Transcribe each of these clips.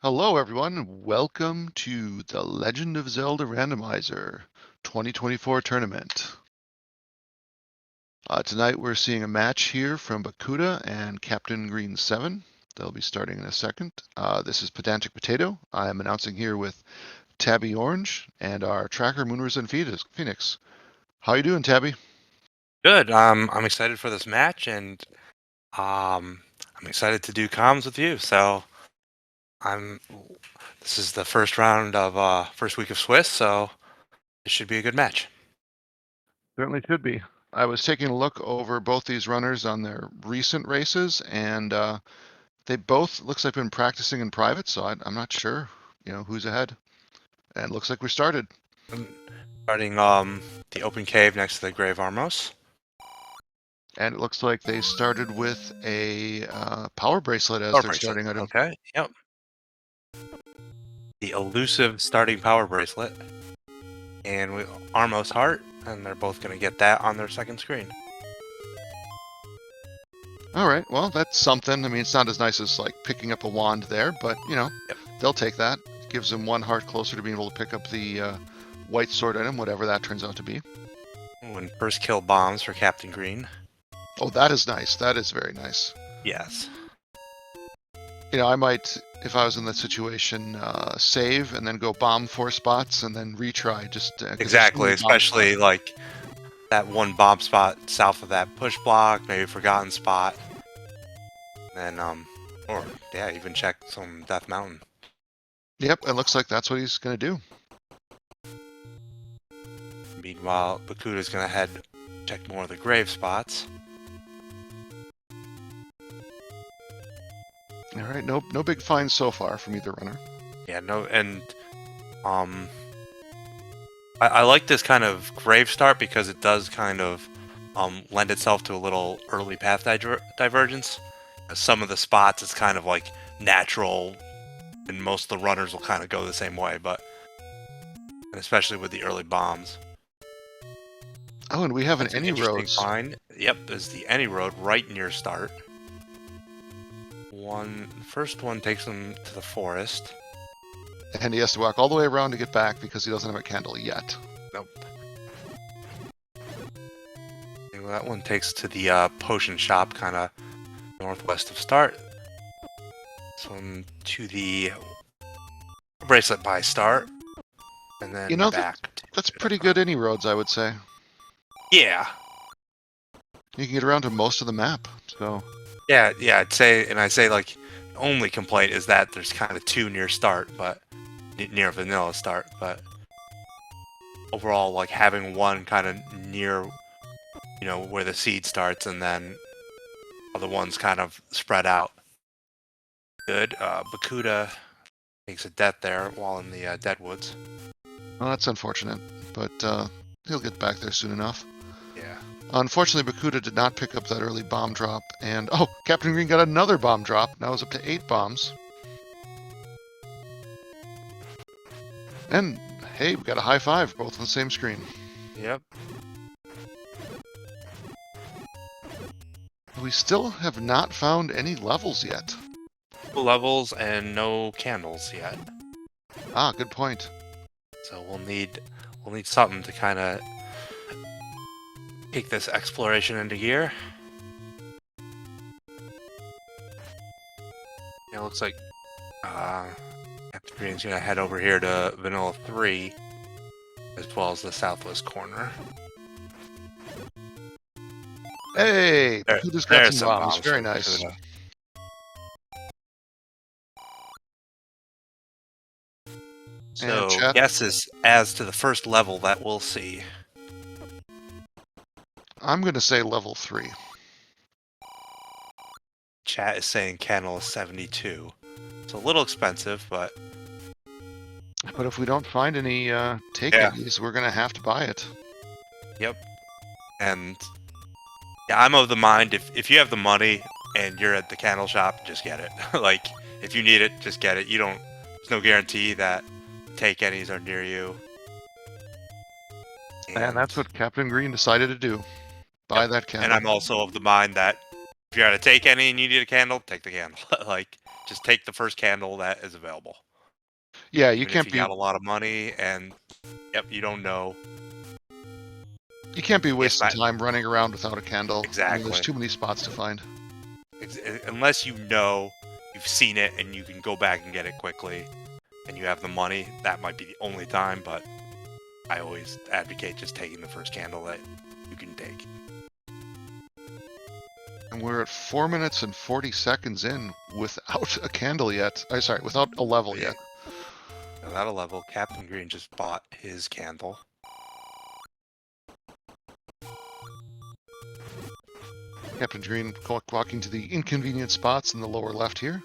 Hello, everyone. Welcome to the Legend of Zelda Randomizer 2024 tournament. Tonight we're seeing a match here from Bakuda and CaptainGreen7. They'll be starting in a second. This is Pedantic Potato. I'm announcing here with Tabby Orange and our tracker Moonrise and Phoenix. How you doing, Tabby? Good. I'm excited for this match, and I'm excited to do comms with you. So I'm. This is the first round of first week of Swiss, so it should be a good match. Certainly should be. I was taking a look over both these runners on their recent races, and they both looks like been practicing in private, so I'm not sure, who's ahead. And looks like we started. Starting the open cave next to the Grave Armos. And it looks like they started with a power bracelet as Power their bracelet. starting item. Okay. Yep. The elusive starting power bracelet, and with Armos Heart, and they're both going to get that on their second screen. All right, well, that's something. I mean, it's not as nice as like picking up a wand there, but Yep. they'll take that. It gives them one heart closer to being able to pick up the white sword item, whatever that turns out to be. When first kill bombs for Captain Green. Oh, that is nice. That is very nice. Yes. I might, if I was in that situation, save and then go bomb 4 spots and then retry. Just Exactly, especially like that one bomb spot south of that push block, maybe forgotten spot. And or yeah, even check some Death Mountain. Yep, it looks like that's what he's gonna do. Meanwhile, Bakuda's gonna head check more of the grave spots. All right, no big finds so far from either runner. Yeah, no, and I like this kind of grave start because it does kind of lend itself to a little early path divergence. Some of the spots it's kind of like natural, and most of the runners will kind of go the same way, but and especially with the early bombs. Oh, and we have an any roads. Find. Yep, there's the any road right near start. First one takes him to the forest. And he has to walk all the way around to get back because he doesn't have a candle yet. Nope. And that one takes to the potion shop, kind of northwest of start. This one to the bracelet by start, and then back. That's pretty good any roads, I would say. Yeah. You can get around to most of the map, so. Yeah, I'd say like the only complaint is that there's kind of 2 near start, but near vanilla start, but overall, like having one kind of near, where the seed starts, and then other ones kind of spread out. Good. Bakuda takes a death there while in the Deadwoods. Well, that's unfortunate, but he'll get back there soon enough. Yeah. Unfortunately, Bakuda did not pick up that early bomb drop, and Captain Green got another bomb drop. Now it's up to 8 bombs. And hey, we got a high five, both on the same screen. Yep. We still have not found any levels yet. Levels and no candles yet. Ah, good point. So we'll need something to kind of take this exploration into gear. It looks like Captain Green's gonna head over here to Vanilla 3, as well as the southwest corner. Hey, Bakuda's got some bombs. Very nice. Bakuda. So guesses as to the first level that we'll see. I'm going to say level 3. Chat is saying candle is 72. It's a little expensive, but if we don't find any take-ins, we're going to have to buy it. Yep. And yeah, I'm of the mind if you have the money and you're at the candle shop, just get it. Like if you need it, just get it. There's no guarantee that take-ins are near you. And that's what Captain Green decided to do. Buy that candle. And I'm also of the mind that if you're at a take-any and you need a candle, take the candle. Like, just take the first candle that is available. Yeah, you Even can't if you be got a lot of money and you don't know. you can't be Yes, wasting time running around without a candle. I mean, there's exactly. too many spots to find. Unless you know you've seen it and you can go back and get it quickly, and you have the money, that might be the only time. But I always advocate just taking the first candle that you can take. And we're at 4 minutes and 40 seconds in without a candle yet. Sorry, without a level yet. Without a level, Captain Green just bought his candle. Captain Green walking to the inconvenient spots in the lower left here.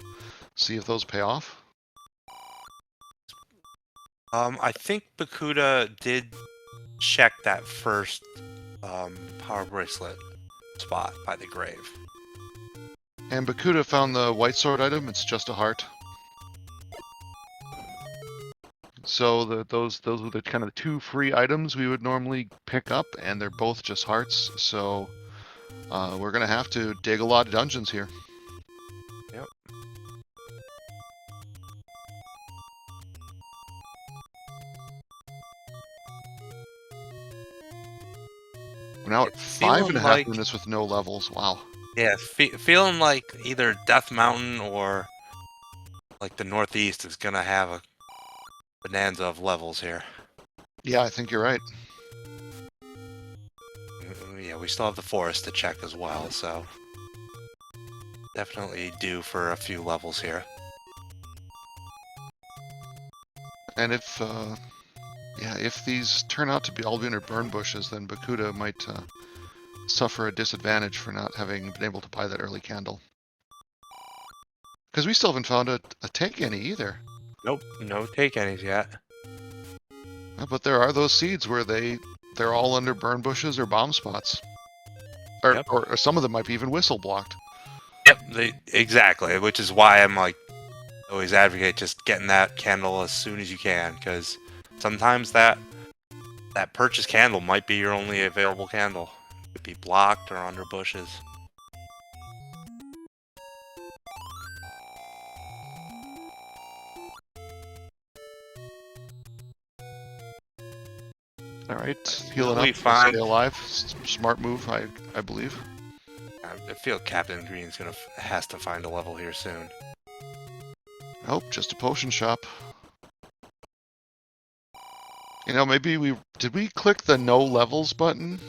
See if those pay off. I think Bakuda did check that first power bracelet spot by the grave. And Bakuda found the white sword item. It's just a heart. So those were the kind of two free items we would normally pick up, and they're both just hearts. So we're gonna have to dig a lot of dungeons here. Yep. We're now at It's 5.5 minutes with no levels. Wow. Yeah, feeling like either Death Mountain or like the Northeast is gonna have a bonanza of levels here. Yeah, I think you're right. Yeah, we still have the forest to check as well, so definitely due for a few levels here. And if these turn out to be all be under burn bushes, then Bakuda might suffer a disadvantage for not having been able to buy that early candle. Because we still haven't found a take any either. Nope, no take any's yet. But there are those seeds where they're all under burn bushes or bomb spots. Or some of them might be even whistle blocked. Yep, exactly, which is why I'm like, always advocate just getting that candle as soon as you can, because sometimes that purchase candle might be your only available candle. It could be blocked or under bushes. All right, healing up, stay alive. Smart move, I believe. I feel Captain Green's has to find a level here soon. Oh, just a potion shop. You know, maybe did we click the no levels button?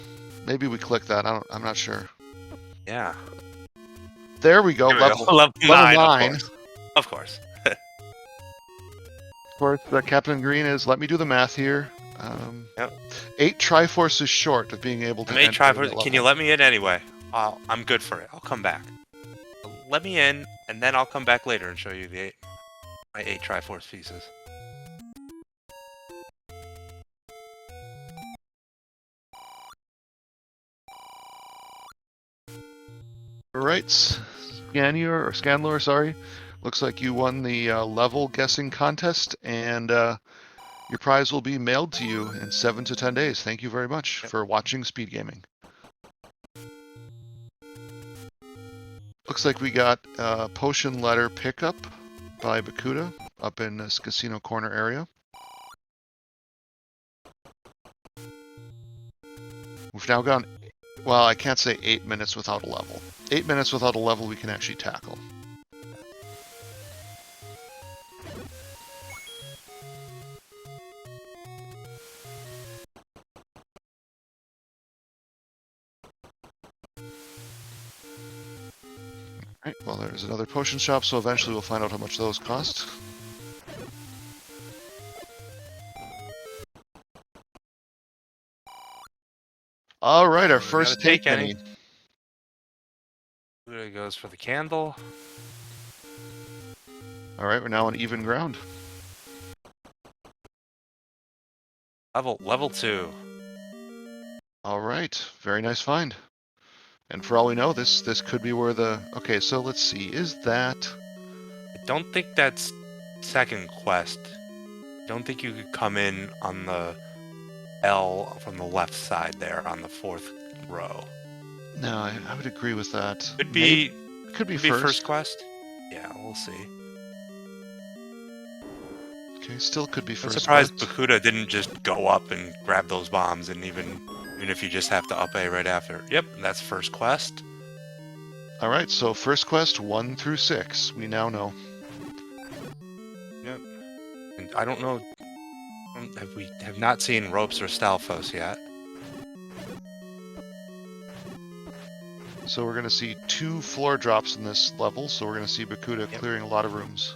Maybe we clicked that. I'm not sure. Yeah. There we go. Level 9. Of course. Of course, Captain Green is. Let me do the math here. 8 Triforce is short of being able to. 8 Triforce. Can you let me in anyway? I'm good for it. I'll come back. Let me in, and then I'll come back later and show you my 8 Triforce pieces. Alright, Scanlor, sorry. Looks like you won the level guessing contest, and your prize will be mailed to you in 7 to 10 days. Thank you very much for watching SpeedGaming. Looks like we got potion letter pickup by Bakuda up in this casino corner area. We've now gone, well, I can't say 8 minutes without a level. 8 minutes without a level we can actually tackle. Alright, well there's another potion shop, so eventually we'll find out how much those cost. Alright, our first take any. There goes for the candle. Alright, we're now on even ground. Level 2. Alright, very nice find. And for all we know, this could be where the... Okay, so let's see, is that... I don't think that's second quest. I don't think you could come in on the L from the left side there on the 4th row. No, I would agree with that. Could be first quest. Yeah, we'll see. Okay, still could be I'm first surprised quest. Bakuda didn't just go up and grab those bombs, and even if you just have to up A right after. Yep, that's first quest. All right, so first quest 1 through 6. We now know. Yep. And I don't know. We have not seen Ropes or Stalfos yet. So we're going to see 2 floor drops in this level, so we're going to see Bakuda clearing a lot of rooms.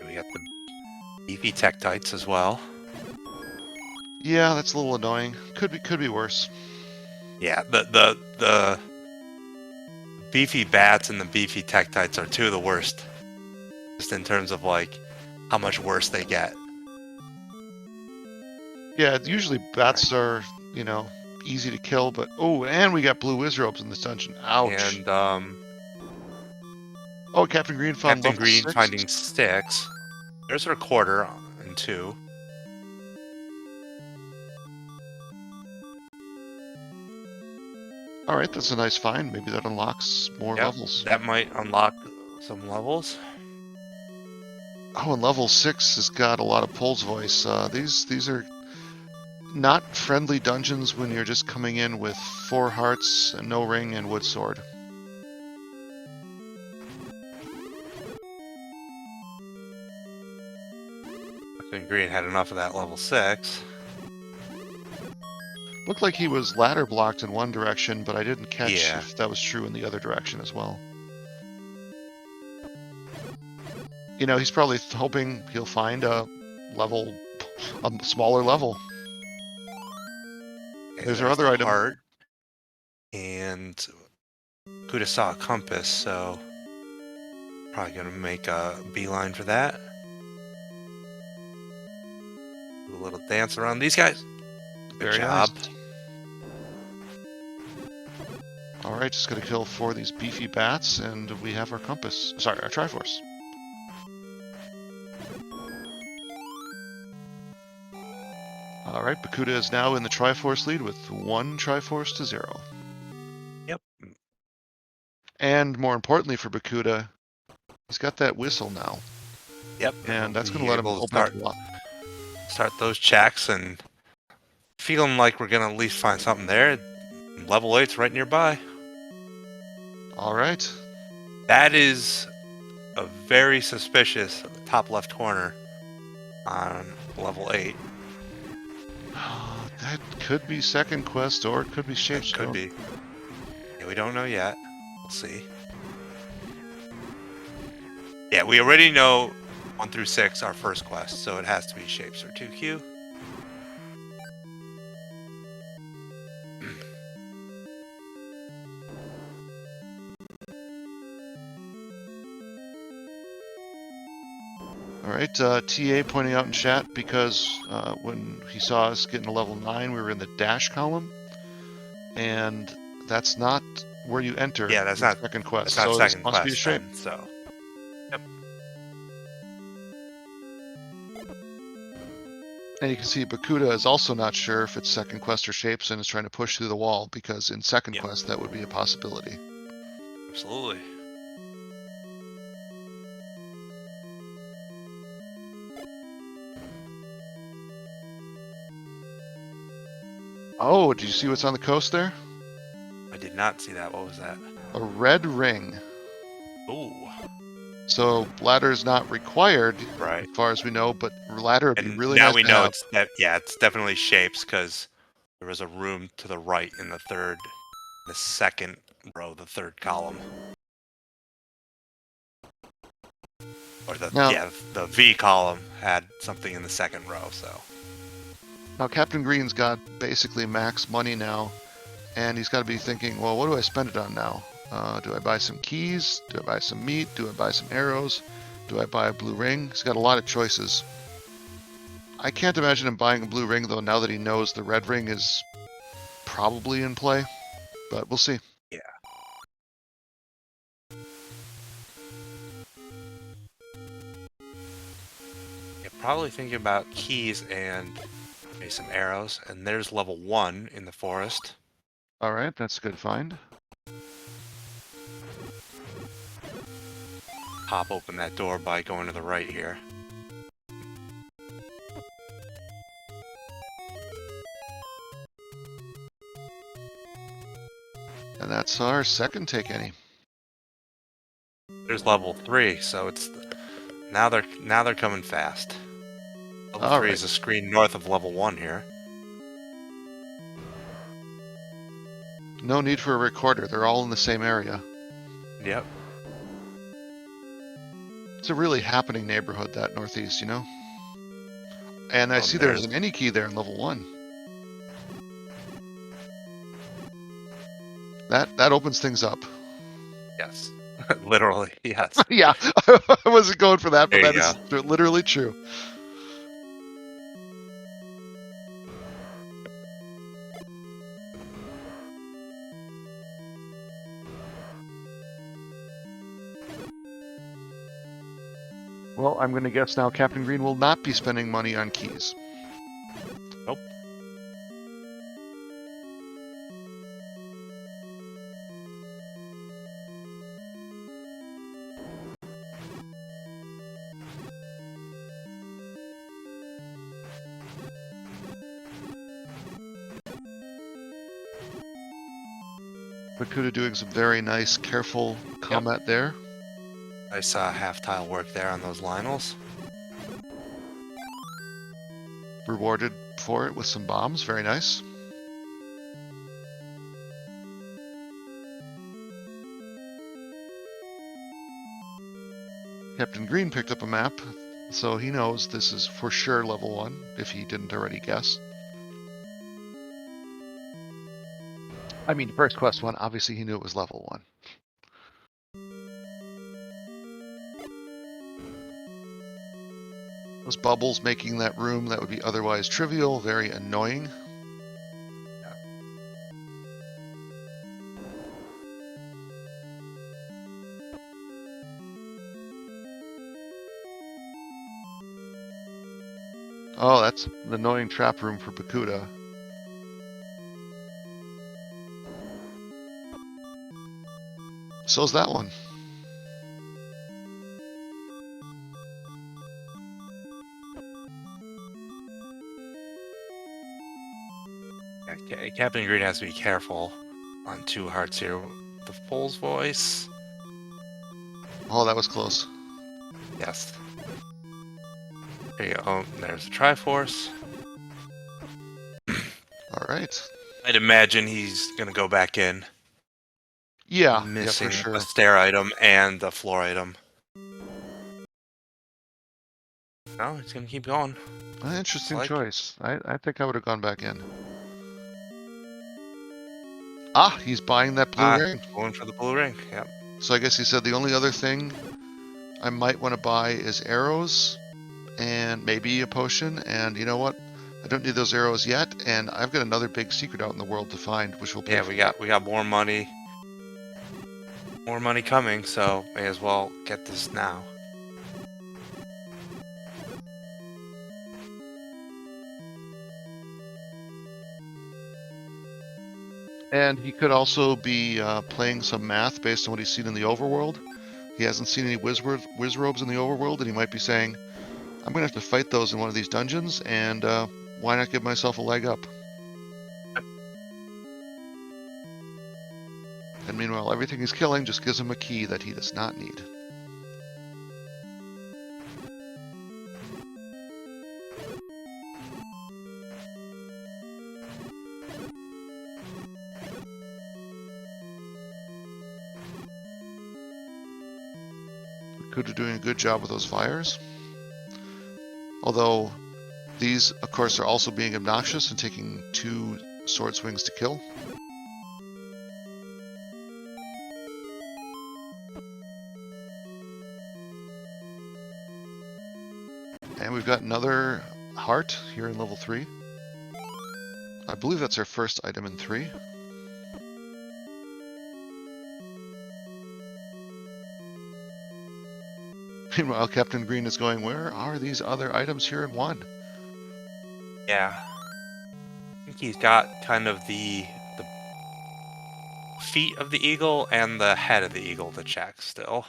We got the beefy Tektites as well. Yeah, that's a little annoying. Could be worse. Yeah, the beefy bats and the beefy Tektites are two of the worst. Just in terms of like how much worse they get. Yeah, usually bats are, you know, easy to kill, but oh, and we got blue Wizrobes in this dungeon. Ouch. And Oh, Captain Green found Captain level Green 6. finding 6. There's her quarter and 2. All right, that's a nice find. Maybe that unlocks more levels. That might unlock some levels. Oh, and level 6 has got a lot of Pole's voice. These are not friendly dungeons when you're just coming in with 4 hearts, and no ring, and wood sword. Captain Green had enough of that level 6. Looked like he was ladder blocked in one direction, but I didn't catch Yeah. if that was true in the other direction as well. You know, he's probably hoping he'll find a smaller level. Okay, There's our other the item. heart. And Bakuda saw a compass, so probably gonna make a beeline for that. Do a little dance around these guys. Good Very job. nice. All right, just gonna kill 4 of these beefy bats, and we have our compass. Sorry, our Triforce. All right, Bakuda is now in the Triforce lead with 1 Triforce to 0. Yep. And more importantly for Bakuda, he's got that whistle now. Yep. And that's going to let him open up a lot. Start those checks, and feeling like we're going to at least find something there. Level 8's right nearby. All right. That is a very suspicious top left corner on level 8. That could be second quest, or it could be Shapestone. Could be. Yeah, we don't know yet. We'll see. Yeah, we already know 1 through 6 are first quest, so it has to be Shapes or 2Q. All right, TA pointing out in chat because when he saw us getting to level 9, we were in the dash column, and that's not where you enter. Yeah, that's not second quest. That's not so second this must be a quest shape. then, so. Yep. And you can see Bakuda is also not sure if it's second quest or shapes and is trying to push through the wall because in second quest that would be a possibility. Absolutely. Oh, did you see what's on the coast there? I did not see that. What was that? A red ring. Ooh. So ladder is not required, right, as far as we know, but ladder would be really now nice we to know have. it's definitely Shapes because there was a room to the right in the second row, the third column. Or the V column had something in the second row, so. Now Captain Green's got basically max money now, and he's got to be thinking, well, what do I spend it on now? Do I buy some keys? Do I buy some meat? Do I buy some arrows? Do I buy a blue ring? He's got a lot of choices. I can't imagine him buying a blue ring, though, now that he knows the red ring is probably in play, but we'll see. Yeah. You're probably thinking about keys and maybe some arrows, and there's level 1 in the forest. All right, that's a good find. pop open that door by going to the right here. And that's our second take any. There's level 3, so it's now they're coming fast. Level All 3 right. is a screen north of level 1 here. No need for a recorder. They're all in the same area. Yep. It's a really happening neighborhood, that Northeast, you know? And I Oh, see there's an any key there in level 1. That opens things up. Yes. Literally, yes. Yeah, I wasn't going for that, but There you that is literally true. Well, I'm going to guess now Captain Green will not be spending money on keys. Nope. Bakuda doing some very nice, careful combat there. I saw half tile work there on those Lionels. Rewarded for it with some bombs. Very nice. Captain Green picked up a map, so he knows this is for sure level 1, if he didn't already guess. I mean, first quest 1, obviously he knew it was level 1. Those bubbles making that room that would be otherwise trivial very annoying. Oh, that's an annoying trap room for Bakuda. So's that one. Yeah, Captain Green has to be careful on 2 hearts here. The Fool's Voice. Oh, that was close. Yes. There you go. Oh, there's the Triforce. All right. I'd imagine he's gonna go back in. Yeah, Missing for sure. the stair item and the floor item. No, he's gonna keep going. Interesting Like, choice. I think I would have gone back in. Ah, he's buying that blue ring. going for the blue ring. Yep. So I guess he said the only other thing I might want to buy is arrows and maybe a potion. And you know what? I don't need those arrows yet, and I've got another big secret out in the world to find, which will pay Yeah, for we got more money. More money coming, so may as well get this now. And he could also be playing some math based on what he's seen in the overworld. He hasn't seen any whiz robes in the overworld, and he might be saying, I'm going to have to fight those in one of these dungeons, and why not give myself a leg up? And meanwhile, everything he's killing just gives him a key that he does not need. Bakuda doing a good job with those fires. Although these, of course, are also being obnoxious and taking 2 sword swings to kill. And we've got another heart here in level 3. I believe that's our first item in 3. Meanwhile, Captain Green is going, where are these other items here in 1? Yeah. I think he's got kind of the feet of the eagle and the head of the eagle to check still.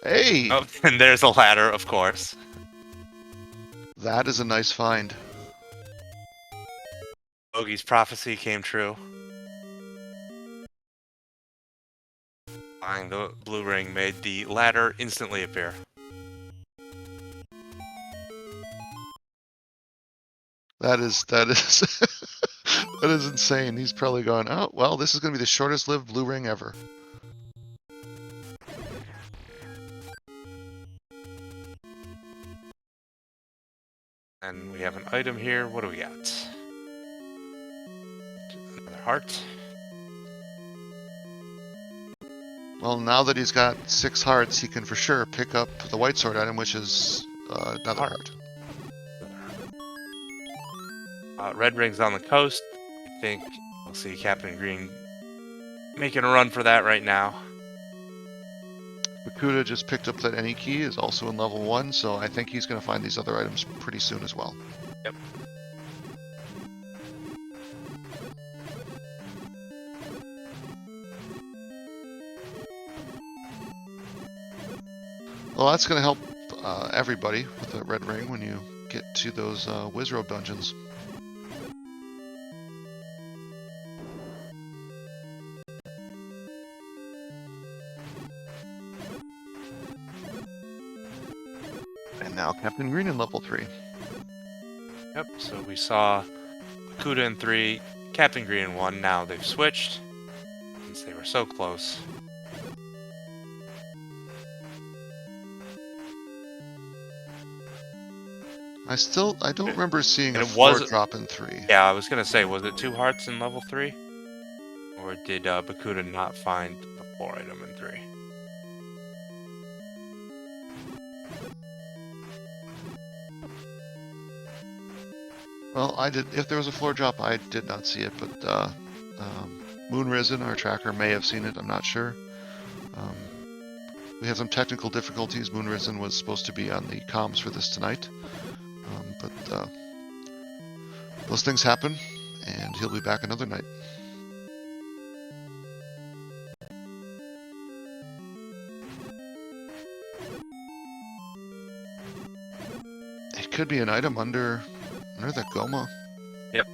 Hey! Oh, and there's a ladder, of course. That is a nice find. Bogey's prophecy came true. Finding the blue ring made the ladder instantly appear. That is that is insane. He's probably going, oh well, this is gonna be the shortest lived blue ring ever. And we have an item here. What do we got? Another heart. Well, now that he's got 6 hearts, he can for sure pick up the white sword item, which is another heart. Red ring's on the coast. I think we'll see Captain Green making a run for that right now. Bakuda just picked up that any key, is also in level 1, so I think he's going to find these other items pretty soon as well. Yep. Well, that's going to help everybody with the red ring when you get to those Wizrobe dungeons. And now Captain Green in level 3. Yep, so we saw Bakuda in 3, Captain Green in 1. Now they've switched since they were so close. I don't remember seeing And a it floor was- drop in 3. Yeah, I was gonna say, was it 2 hearts in level 3? Or did Bakuda not find the floor item in 3? Well, I did. If there was a floor drop, I did not see it, but Moon Risen, our tracker, may have seen it. I'm not sure. We had some technical difficulties. Moon Risen was supposed to be on the comms for this tonight, but those things happen, and he'll be back another night. It could be an item under the Goma. Yep.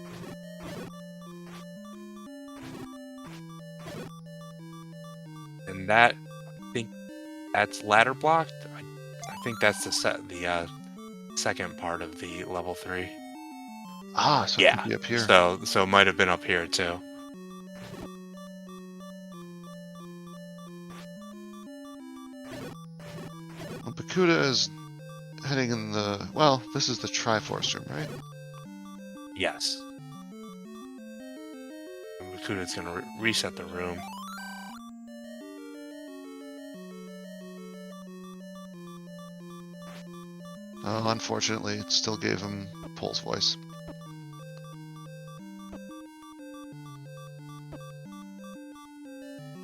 And that, I think that's ladder blocked. I think that's the second part of the level 3. Ah, so it could be up here. So it might have been up here too. Well, Bakuda is heading in the... Well, this is the Triforce room, right? Yes. Bakuda's gonna reset the room. Unfortunately, it still gave him Pole's voice.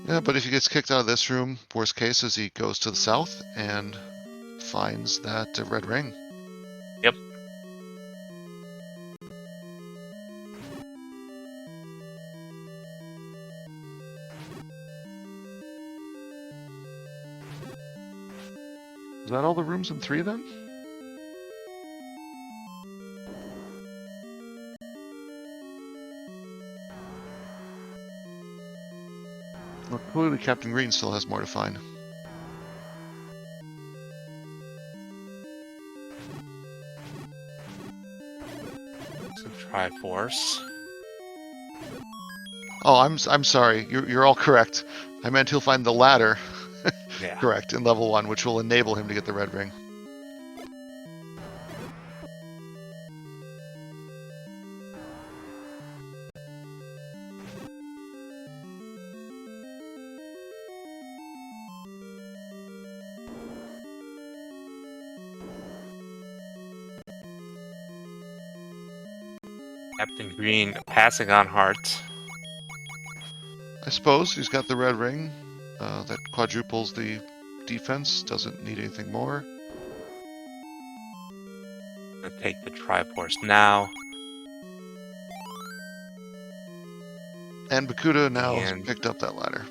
Yeah, but if he gets kicked out of this room, worst case is he goes to the south and finds that red ring. Yep. Is that all the rooms in 3 then? Well, clearly Captain Green still has more to find. So Triforce. Oh, I'm sorry. You're all correct. I meant he'll find the ladder. Yeah. Correct, in level 1, which will enable him to get the red ring. Captain Green passing on hearts. I suppose he's got the red ring. That quadruples the defense. Doesn't need anything more. Gonna take the Triforce now. And Bakuda now has picked up that ladder.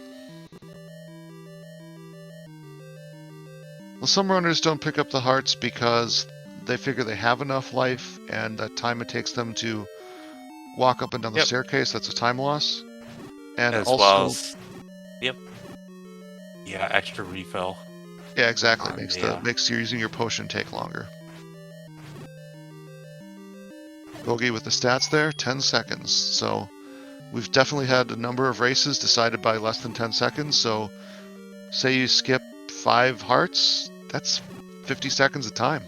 Well, some runners don't pick up the hearts because they figure they have enough life, and the time it takes them to walk up and down the Yep. staircase, that's a time loss. And As well also, as, yep. Yeah, extra refill yeah, exactly, on the. makes using your potion take longer. Bogey with the stats there, 10 seconds. So we've definitely had a number of races decided by less than 10 seconds. So say you skip 5 hearts, that's 50 seconds of time.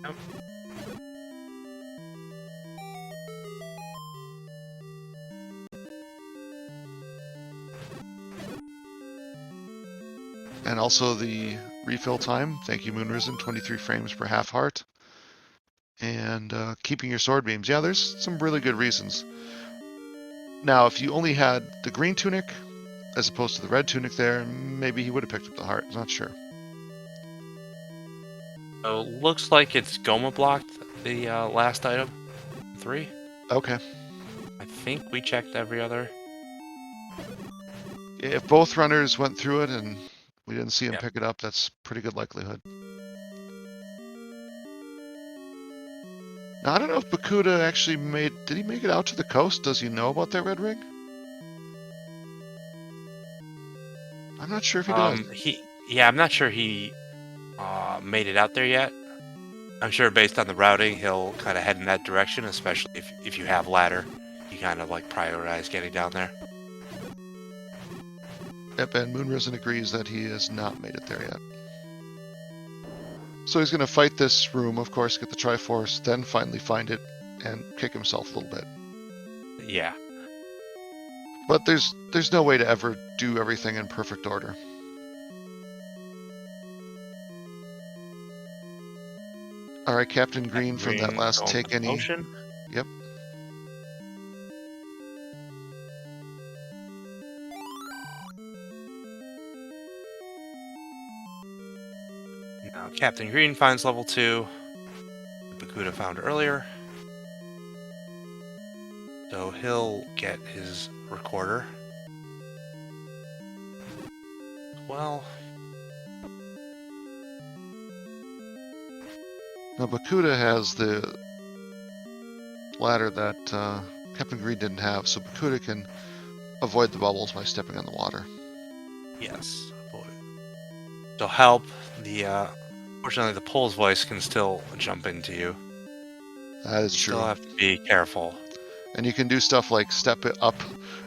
Yep. And also the refill time. Thank you, Moonrisen, 23 frames per half heart. And keeping your sword beams. Yeah, there's some really good reasons. Now, if you only had the green tunic as opposed to the red tunic there, maybe he would have picked up the heart. I'm not sure. So looks like it's Goma blocked the last item. 3. Okay. I think we checked every other. If both runners went through it and we didn't see him Yep. pick it up, that's pretty good likelihood. Now, I don't know if Bakuda actually did he make it out to the coast? Does he know about that red ring? I'm not sure if he does. I'm not sure he made it out there yet. I'm sure based on the routing, he'll kind of head in that direction, especially if you have ladder. You kind of like prioritize getting down there. Yep, and Moonrisen agrees that he has not made it there yet. So he's going to fight this room, of course, get the Triforce, then finally find it and kick himself a little bit. Yeah. But there's no way to ever do everything in perfect order. All right, Captain Green from that last take any. Motion. Yep. Now Captain Green finds level 2. Bakuda found earlier. So he'll get his recorder. Well. Now Bakuda has the ladder that Captain Green didn't have, so Bakuda can avoid the bubbles by stepping on the water. Yes. So help. Fortunately, the Pole's voice can still jump into you. That is You true. still have to be careful. And you can do stuff like step it up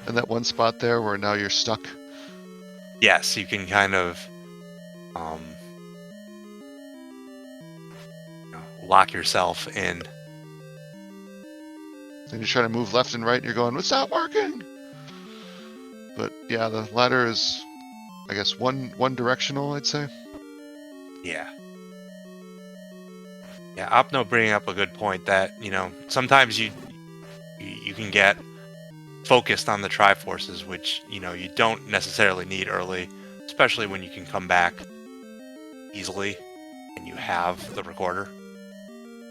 in that one spot there where now you're stuck. Yes, you can kind of lock yourself in. Then you try to move left and right and you're going, it's not working! But yeah, the ladder is, I guess, one directional, I'd say. Yeah. Yeah, Opno bringing up a good point that, sometimes you can get focused on the Triforces, which, you don't necessarily need early, especially when you can come back easily and you have the recorder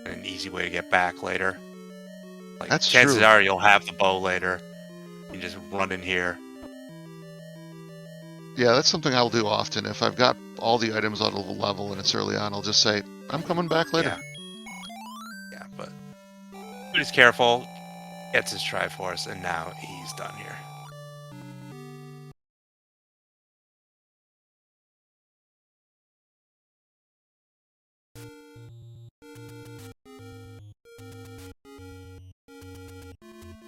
and an easy way to get back later. Like, That's chances true. are you'll have the bow later. You just run in here. Yeah, that's something I'll do often. If I've got all the items out of the level and it's early on, I'll just say, I'm coming back later. Yeah, but he's careful, gets his Triforce, and now he's done here.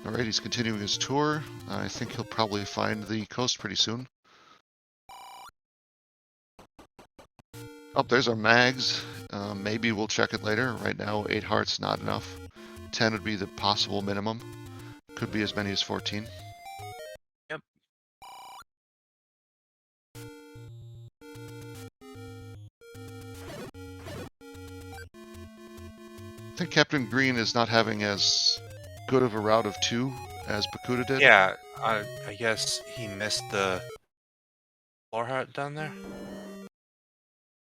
Alright, he's continuing his tour. I think he'll probably find the coast pretty soon. Oh, there's our mags. Maybe we'll check it later. Right now, 8 hearts, not enough. 10 would be the possible minimum. Could be as many as 14. Yep. I think Captain Green is not having as good of a route of 2 as Bakuda did. Yeah, I guess he missed the floor heart down there.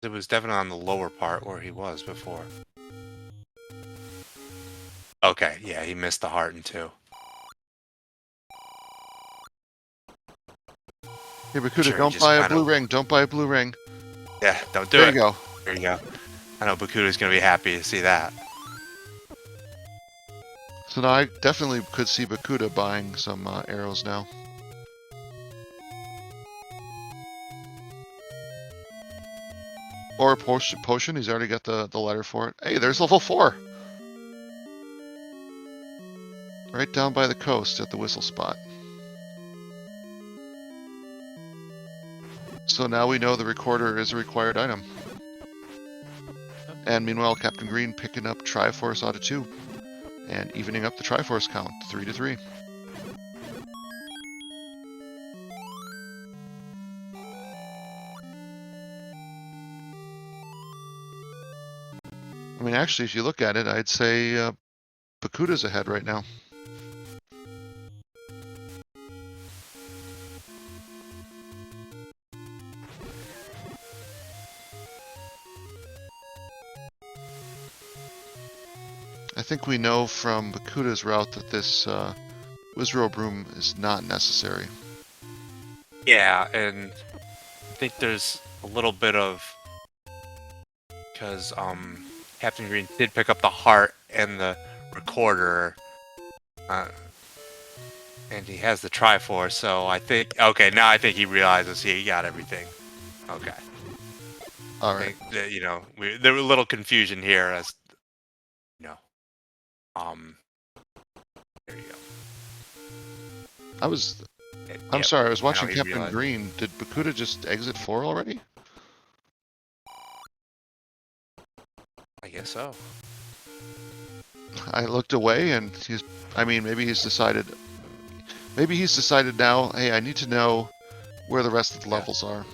It was definitely on the lower part where he was before. Okay, yeah, he missed the heart in 2. Hey, Bakuda, Sure, don't buy a blue ring. Don't buy a blue ring. Yeah, don't do There it. you go. There you go. I know Bakuda's gonna be happy to see that. So now I definitely could see Bakuda buying some arrows now. Or a potion. He's already got the letter for it. Hey, there's level 4. Right down by the coast at the whistle spot. So now we know the recorder is a required item. And meanwhile, Captain Green picking up Triforce out of 2. And evening up the Triforce count, 3-3. I mean, actually, if you look at it, I'd say Bakuda's ahead right now. I think we know from Bakuda's route that this Wizrobe room is not necessary. Yeah, and I think there's a little bit of because Captain Green did pick up the heart and the recorder, and he has the Triforce. So I think now I think he realizes he got everything. Okay. All I right. think that, there was a little confusion here as there you go. I'm Yep. sorry, I was Now watching he Captain realized. Green. Did Bakuda just exit 4 already? I guess so. I looked away and maybe he's decided now, hey, I need to know where the rest of the levels are.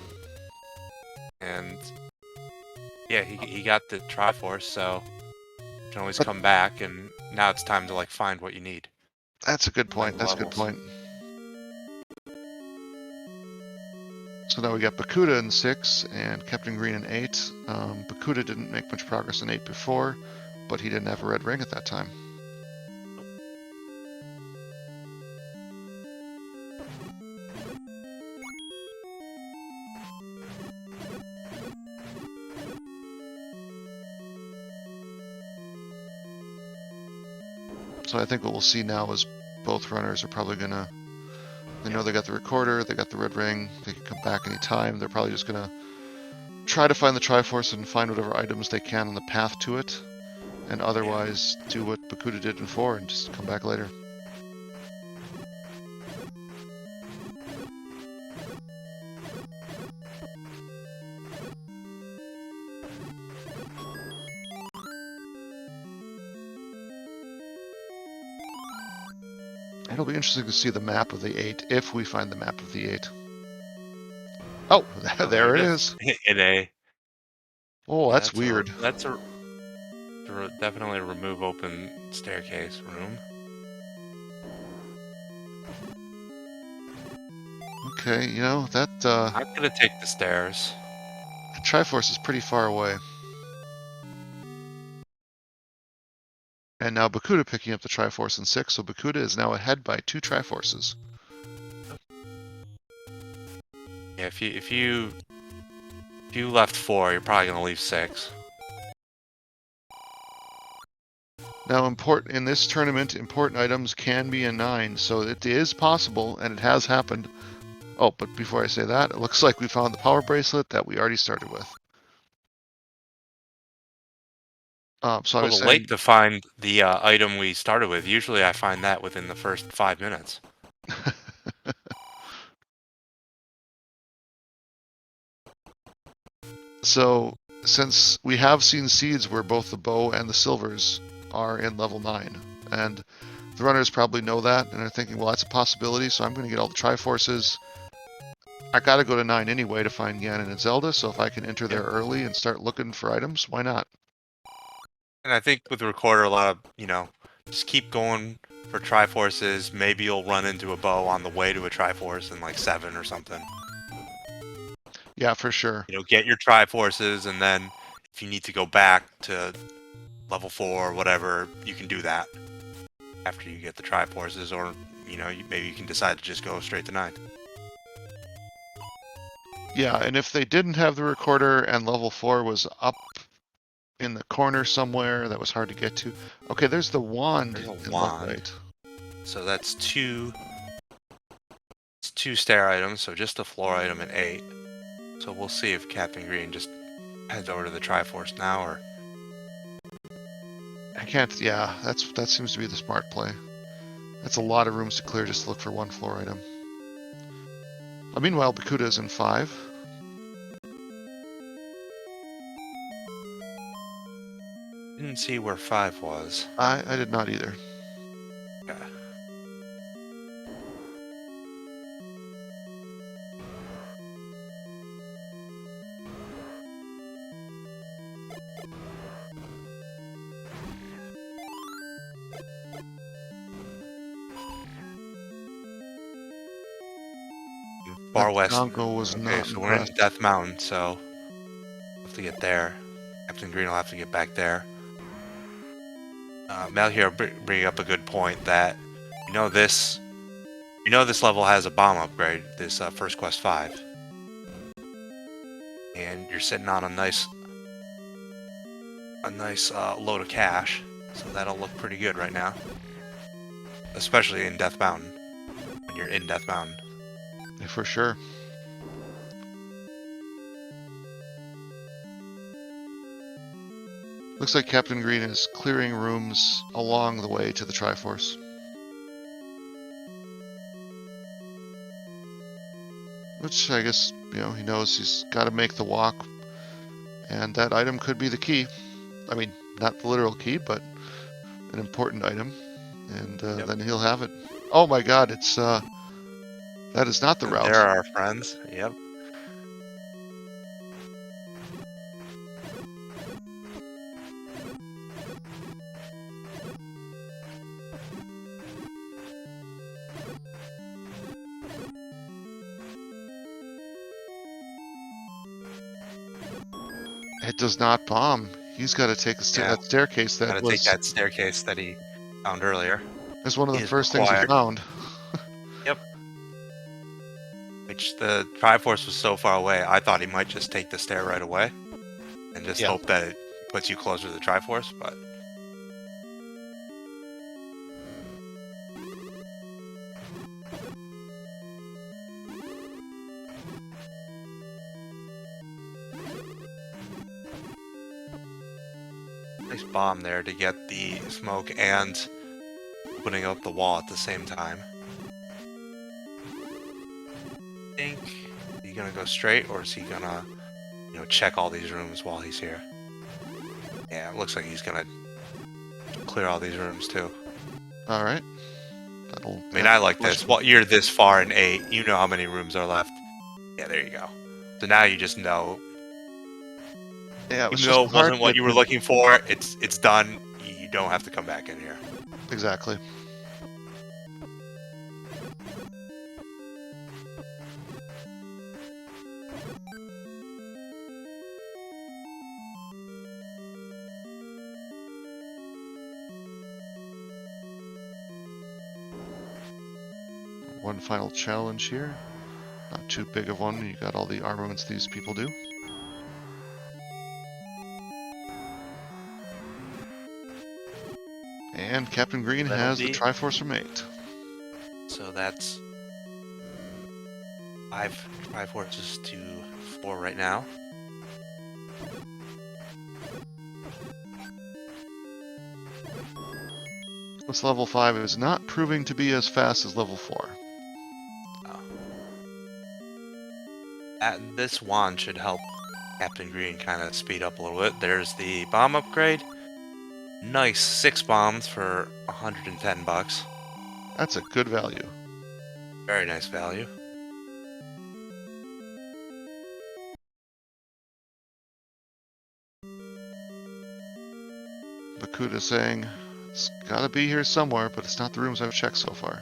And yeah, he got the Triforce, so you can always come back, and now it's time to find what you need. That's a good point. Find the That's a good levels. point. So now we got Bakuda in 6 and Captain Green in 8. Bakuda didn't make much progress in 8 before, but he didn't have a red ring at that time. So I think what we'll see now is both runners are probably gonna. They know they got the recorder, they got the red ring, they can come back anytime. They're probably just gonna try to find the Triforce and find whatever items they can on the path to it, and otherwise do what Bakuda did in 4 and just come back later. It'll be interesting to see the map of the 8 if we find the map of the 8. Oh, there it is. In a. Oh, Yeah, that's weird. That's definitely remove open staircase room. Okay, that I'm gonna take the stairs. the Triforce is pretty far away. And now Bakuda picking up the Triforce in 6, so Bakuda is now ahead by 2 Triforces. Yeah, if you left 4, you're probably gonna leave 6. Now, in this tournament, important items can be a 9, so it is possible, and it has happened. Oh, but before I say that, it looks like we found the power bracelet that we already started with. So I A was little late saying, to find the item we started with. Usually I find that within the first 5 minutes. so since we have seen seeds where both the bow and the silvers are in level 9, and the runners probably know that, and are thinking, well, that's a possibility, so I'm going to get all the Triforces. I got to go to 9 anyway to find Ganon and Zelda, so if I can enter there early and start looking for items, why not? And I think with the recorder, a lot of, just keep going for Triforces. Maybe you'll run into a bow on the way to a Triforce in 7 or something. Yeah, for sure. Get your Triforces, and then if you need to go back to level 4 or whatever, you can do that after you get the Triforces, or maybe you can decide to just go straight to 9. Yeah, and if they didn't have the recorder and level 4 was up in the corner somewhere that was hard to get to. Okay, there's the wand There's a in level wand. 8. So that's two. It's two stair items, so just a floor item and 8. So we'll see if Captain Green just heads over to the Triforce now, or I can't, yeah, that seems to be the smart play. That's a lot of rooms to clear just to look for one floor item. Meanwhile, Bakuda is in 5. didn't see where 5 was. I did not either. Okay. Far That west. Dongo was Okay, not so we're in impressed. Death Mountain, so we'll have to get there. Captain Green will have to get back there. Mel here bringing up a good point that this level has a bomb upgrade, this First Quest 5, and you're sitting on a nice load of cash, so that'll look pretty good right now, especially in Death Mountain. When you're in Death Mountain, Yeah, for sure. Looks like Captain Green is clearing rooms along the way to the Triforce. Which I guess, he knows he's got to make the walk. And that item could be the key. I mean, not the literal key, but an important item. And Yep. then he'll have it. Oh my god, it's, that is not the route. There are our friends. Yep. It does not bomb. He's got to take that staircase that Gotta take that staircase that he found earlier. is one of the first things he found. Yep. Which the Triforce was so far away, I thought he might just take the stair right away and just hope that it puts you closer to the Triforce, but nice bomb there to get the smoke and opening up the wall at the same time. I think he's gonna go straight, or is he gonna, check all these rooms while he's here? Yeah, it looks like he's gonna clear all these rooms too. All right. I mean, I like this. Well, you're this far in 8. You know how many rooms are left. Yeah, there you go. So now you just know. Yeah, Even though it wasn't what you were looking for, it's done. You don't have to come back in here. Exactly. One final challenge here. Not too big of one. You got all the armaments these people do. And Captain Green has the Triforce from 8. So that's 5 Triforces to 4 right now. This level 5 is not proving to be as fast as level 4. This wand should help Captain Green kind of speed up a little bit. There's the bomb upgrade. Nice 6 bombs for 110 bucks. That's a good value. Very nice value. Bakuda saying, it's gotta be here somewhere, but it's not the rooms I've checked so far.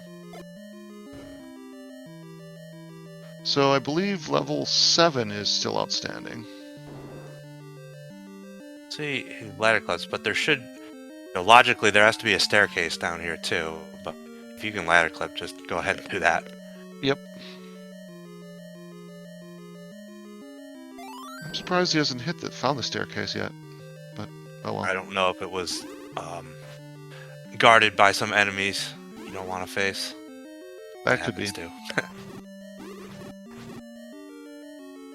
So I believe level 7 is still outstanding. See, ladder clips, but there should, logically there has to be a staircase down here too, but if you can ladder clip, just go ahead and do that. Yep. I'm surprised he hasn't found the staircase yet, but oh well. I don't know if it was guarded by some enemies you don't want to face. That could be. Too.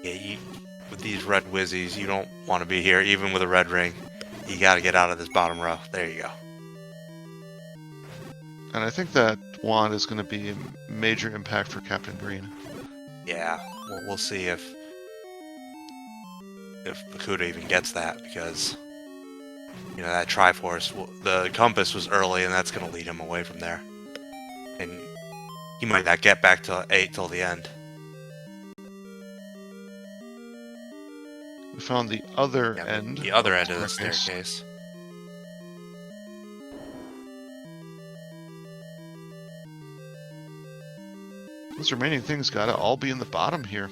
Yeah, with these red whizzies, you don't want to be here, even with a red ring. You got to get out of this bottom row. There you go. And I think that wand is going to be a major impact for Captain Green. Yeah, we'll see if Bakuda even gets that, because that Triforce, the compass was early, and that's going to lead him away from there, and he might not get back to 8 till the end. We found the other end. The other end of the staircase. Those remaining things gotta all be in the bottom here.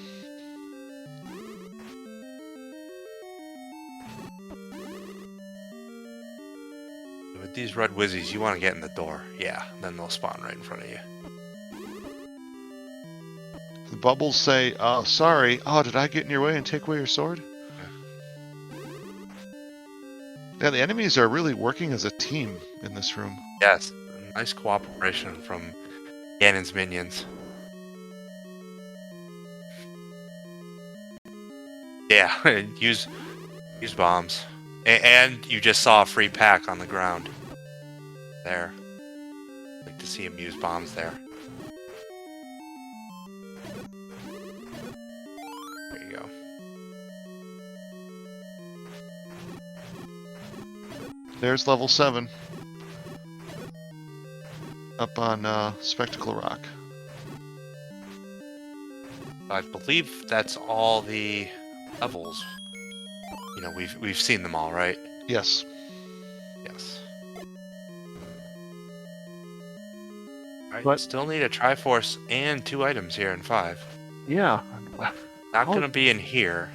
With these red whizzies, you want to get in the door. Yeah, then they'll spawn right in front of you. The bubbles say, "Oh, sorry. Oh, did I get in your way and take away your sword?" Yeah, the enemies are really working as a team in this room. Yes, nice cooperation from Ganon's minions. Yeah, use bombs. And you just saw a free pack on the ground. There. I'd like to see him use bombs there. There you go. There's level 7. Up on Spectacle Rock. I believe that's all the levels. We've seen them all, right? Yes. Yes. Alright, still need a Triforce and 2 items here in 5. Yeah. Not gonna be in here.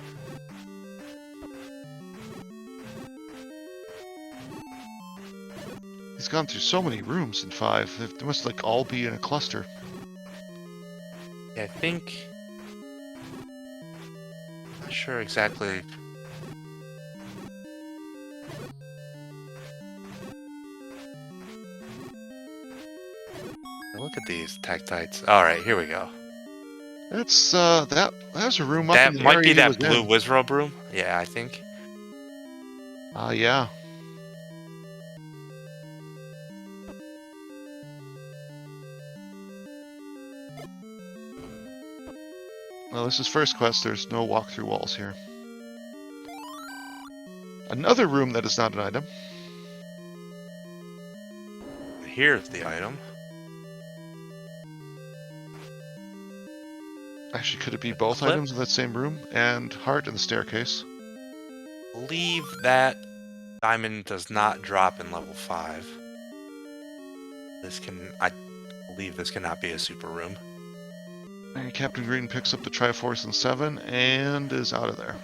He's gone through so many rooms in 5. They must all be in a cluster. Yeah, I think... Not sure exactly. Look at these Tektites. Alright, here we go. That's that was a room up in the That might be area that blue Wizrobe room. Yeah, I think. Yeah. Well, this is first quest. There's no walk-through walls here. Another room that is not an item. Here's the item. Actually, could it be both items in that same room? And heart in the staircase. I believe that diamond does not drop in level 5. I believe this cannot be a super room. And Captain Green picks up the Triforce in 7 and is out of there.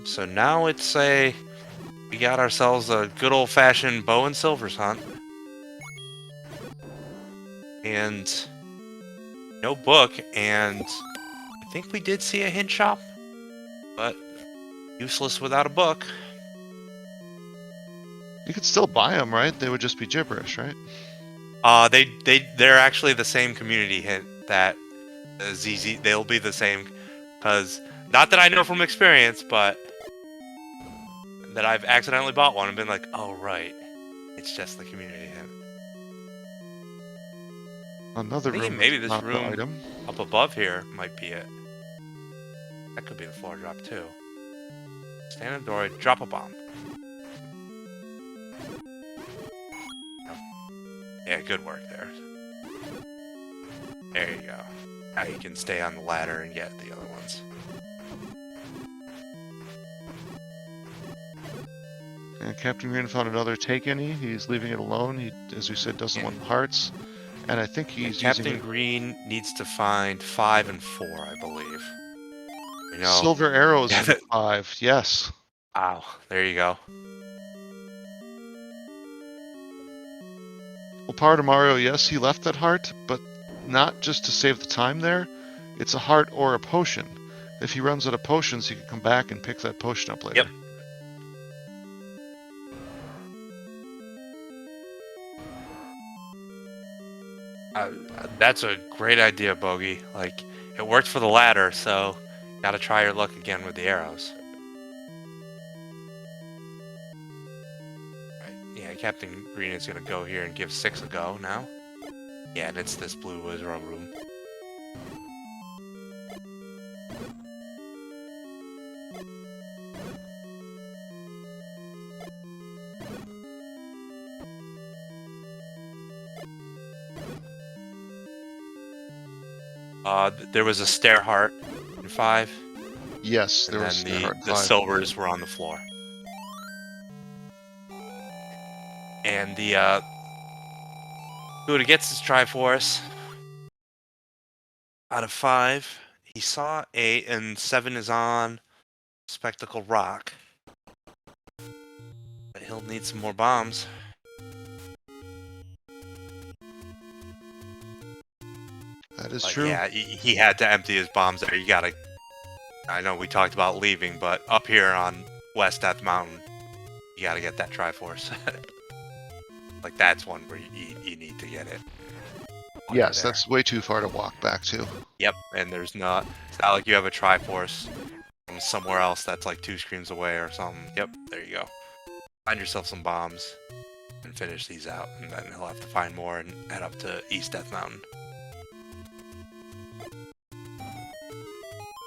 So now we got ourselves a good old-fashioned bow and silvers hunt. And no book, and I think we did see a hint shop, but useless without a book. You could still buy them, right? They would just be gibberish, right? They're actually the same community hint that ZZ. They'll be the same, because not that I know from experience, but that I've accidentally bought one and been like, oh right, it's just the community hint. Another room. Maybe this room up above here might be it. That could be the floor drop too. Stand in the doorway, drop a bomb. Yeah, good work there. There you go. Now you can stay on the ladder and get the other ones. And Captain Green found another take any. He's leaving it alone. He, as we said, doesn't want hearts. And I think he's Captain Green needs to find 5 and 4, I believe. Silver arrows in 5. Yes. Wow. There you go. Well, part of Mario, yes, he left that heart, but not just to save the time there. It's a heart or a potion. If he runs out of potions, he can come back and pick that potion up later. Yep. That's a great idea, Bogey. Like, it worked for the ladder, so gotta try your luck again with the arrows. Right. Yeah, Captain Green is gonna go here and give 6 a go now. Yeah, and it's this blue wizard room. There was a stair heart in 5. Yes, there And was then heart the 5. silvers were on the floor. And the Bakuda gets his Triforce. Out of 5, he saw 8, and 7 is on Spectacle Rock. But he'll need some more bombs. That is But true. yeah, he had to empty his bombs there. You gotta. I know we talked about leaving, but up here on West Death Mountain, you gotta get that Triforce. Like, that's one where you need to get it. Yes, that's way too far to walk back to. Yep, and it's not like you have a Triforce from somewhere else that's like 2 screens away or something. Yep, there you go. Find yourself some bombs and finish these out, and then he'll have to find more and head up to East Death Mountain.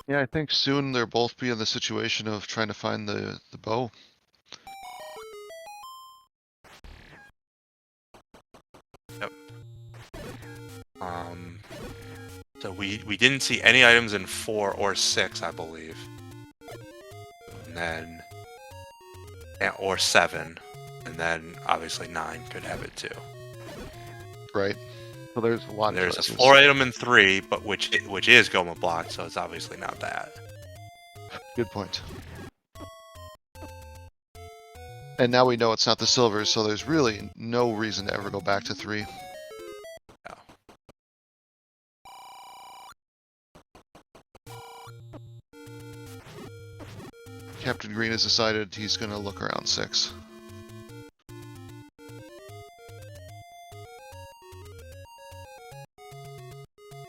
Yeah, I think soon they'll both be in the situation of trying to find the bow. Yep. So we didn't see any items in 4 or 6, I believe. And then, yeah, or 7, and then obviously 9 could have it too. Right. So there's a lot of There's choices. a 4 item in 3, but which is Goma blocked, so it's obviously not that. Good point. And now we know it's not the silvers, so there's really no reason to ever go back to 3. No. Captain Green has decided he's going to look around 6.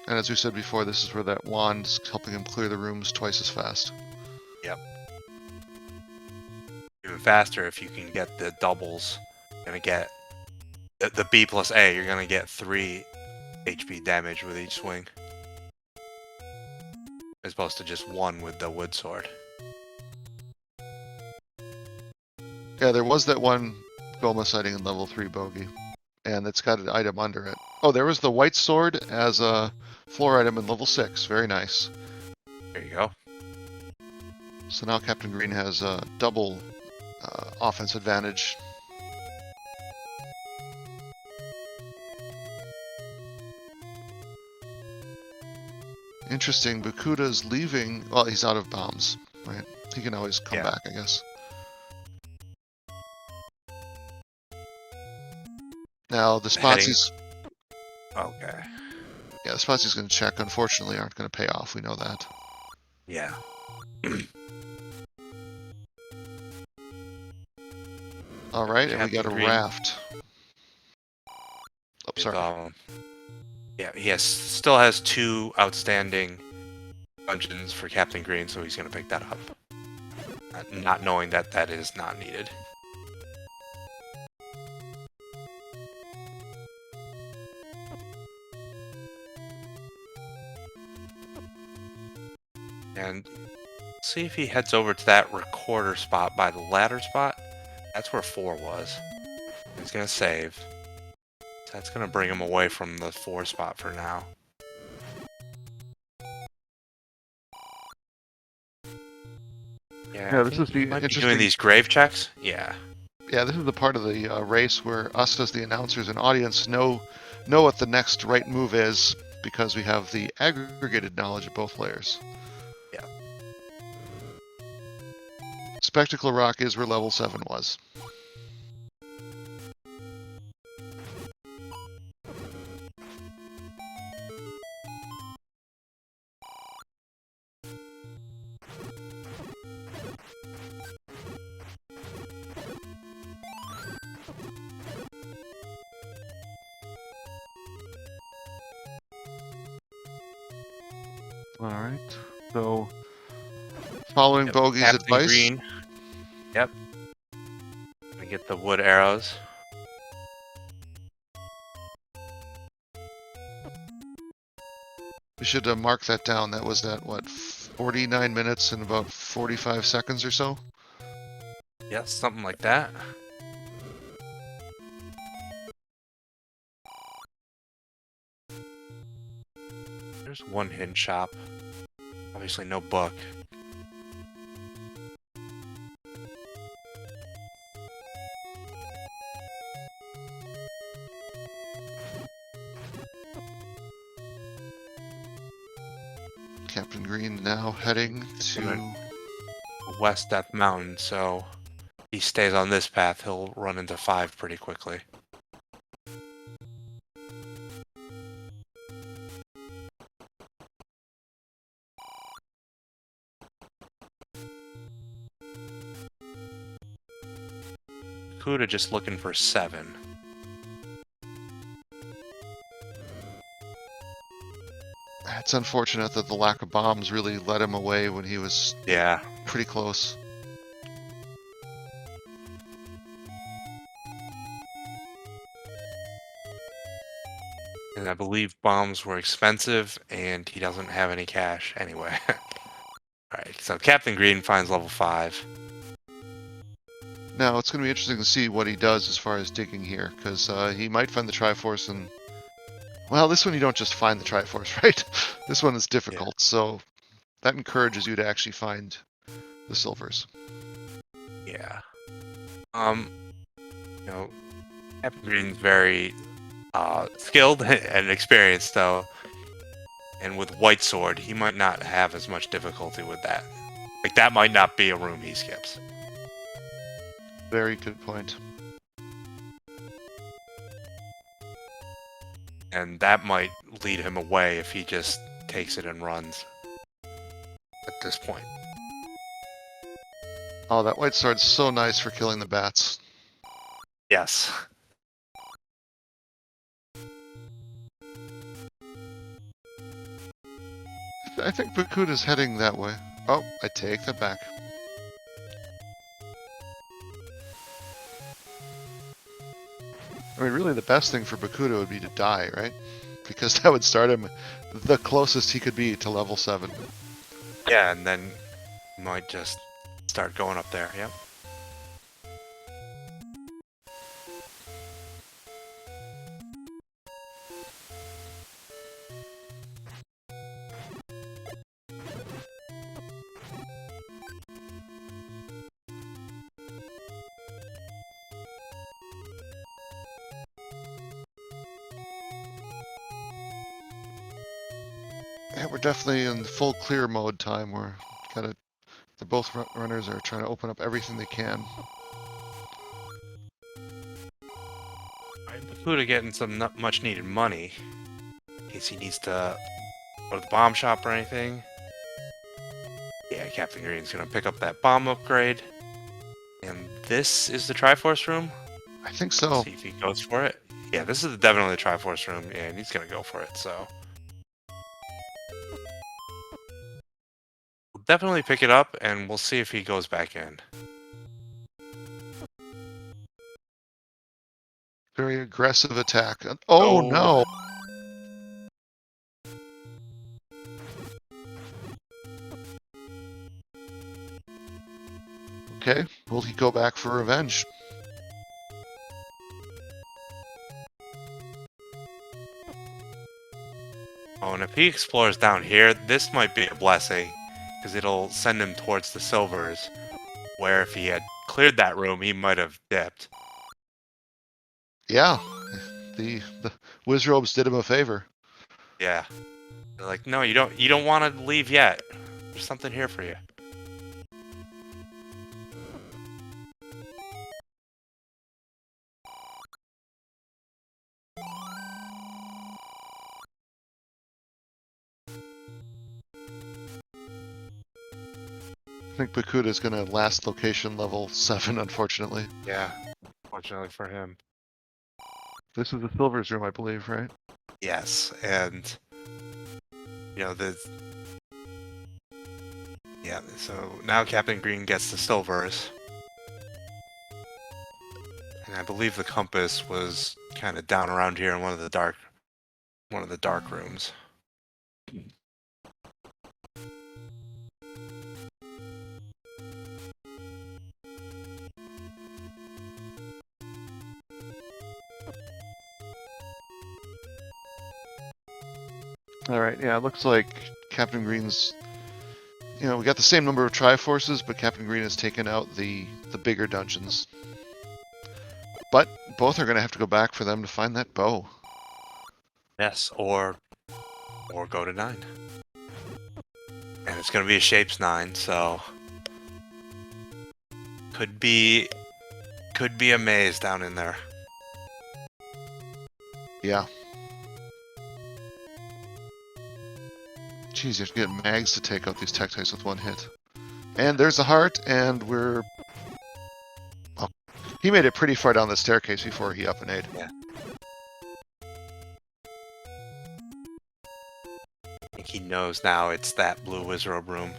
And as we said before, this is where that wand's helping him clear the rooms twice as fast. Yep. Even faster if you can get the doubles. You're gonna get the B plus A. You're gonna get 3 HP damage with each swing, as opposed to just 1 with the wood sword. Yeah, there was that one Goma sighting in level 3 bogey, and it's got an item under it. Oh, there was the white sword as a floor item in level 6. Very nice. There you go. So now Captain Green has a double offense advantage. Interesting, Bakuda's leaving. Well, he's out of bombs, right? He can always come back, I guess. Now, the spots he's... Okay. Yeah, the spots he's going to check, unfortunately, aren't going to pay off. We know that. Yeah. All right, and we got a Green. raft. Oh, sorry. Yeah, he still has 2 outstanding dungeons for Captain Green, so he's going to pick that up. Not knowing that that is not needed. And see if he heads over to that recorder spot by the ladder spot. That's where 4 was. He's going to save. That's going to bring him away from the 4 spot for now. Yeah, this is the interesting... doing these grave checks? Yeah. Yeah, this is the part of the race where us as the announcers and audience know what the next right move is, because we have the aggregated knowledge of both players. Yeah. Spectacle Rock is where level 7 was. All right. So, following Yep. Bogey's Captain advice, Green. Yep. We get the wood arrows. we should mark that down. That was what, 49 minutes and about 45 seconds or so? Yes, something like that. There's one hidden shop. Obviously no book. Captain Green now heading to... West Death Mountain, so he stays on this path, he'll run into 5 pretty quickly. Bakuda just looking for 7. It's unfortunate that the lack of bombs really led him away when he was Yeah. pretty close. And I believe bombs were expensive, and he doesn't have any cash anyway. Alright, so Captain Green finds level 5. Now, it's going to be interesting to see what he does as far as digging here, because he might find the Triforce and... Well, this one you don't just find the Triforce, right? This one is difficult, so that encourages you to actually find the silvers. Yeah. You know, Captain Green's very skilled and experienced, though. And with White Sword, he might not have as much difficulty with that. Like, that might not be a room he skips. Very good point. And that might lead him away if he just takes it and runs at this point. Oh, that white sword's so nice for killing the bats. Yes. I think Bakuda's heading that way. Oh, I take that back. I mean, really the best thing for Bakuda would be to die, right? Because that would start him the closest he could be to level 7. Yeah, and then he might just start going up there, yep. Yeah, we're definitely in full clear mode time where both runners are trying to open up everything they can. Alright, Bakuda getting some much needed money. In case he needs to go to the bomb shop or anything. Yeah, Captain Green's gonna pick up that bomb upgrade. And this is the Triforce room? I think so. See if he goes for it. Yeah, this is definitely the Triforce room, and he's gonna go for it, so. We'll definitely pick it up, and we'll see if he goes back in. Very aggressive attack. Oh, no! Okay, will he go back for revenge? Oh, and if he explores down here, this might be a blessing, because it'll send him towards the silvers, where if he had cleared that room, he might have dipped. Yeah, the Wizrobes did him a favor. Yeah. They're like, no, you don't want to leave yet. There's something here for you. I think Bakuda's gonna last location level 7, unfortunately. Yeah, fortunately for him. This is the Silver's room, I believe, right? Yes, and you know Yeah, so now Captain Green gets the silvers. And I believe the compass was kind of down around here in one of the dark rooms. All right, yeah, it looks like Captain Green's, we got the same number of Triforces, but Captain Green has taken out the bigger dungeons. But both are going to have to go back for them to find that bow. Yes, or go to 9. And it's going to be a shapes 9, so could be a maze down in there. Yeah. Jeez, you have to get mags to take out these Tektites with one hit. And there's the heart, and we're... Oh, he made it pretty far down the staircase before he up and ate. Yeah. I think he knows now it's that blue wizard room.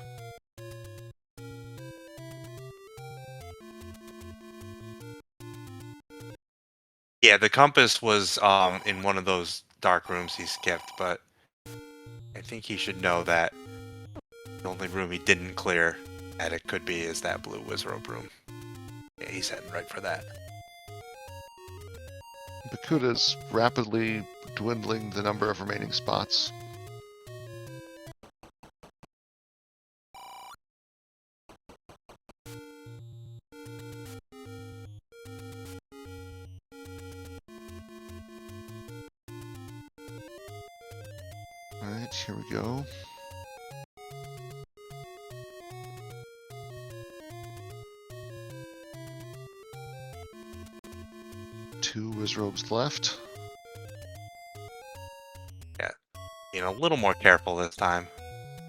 Yeah, the compass was in one of those dark rooms he skipped, but I think he should know that the only room he didn't clear that it could be is that blue wizard room. Yeah, he's heading right for that. Bakuda's rapidly dwindling the number of remaining spots. Alright, here we go. Two wizrobes left. Yeah, a little more careful this time.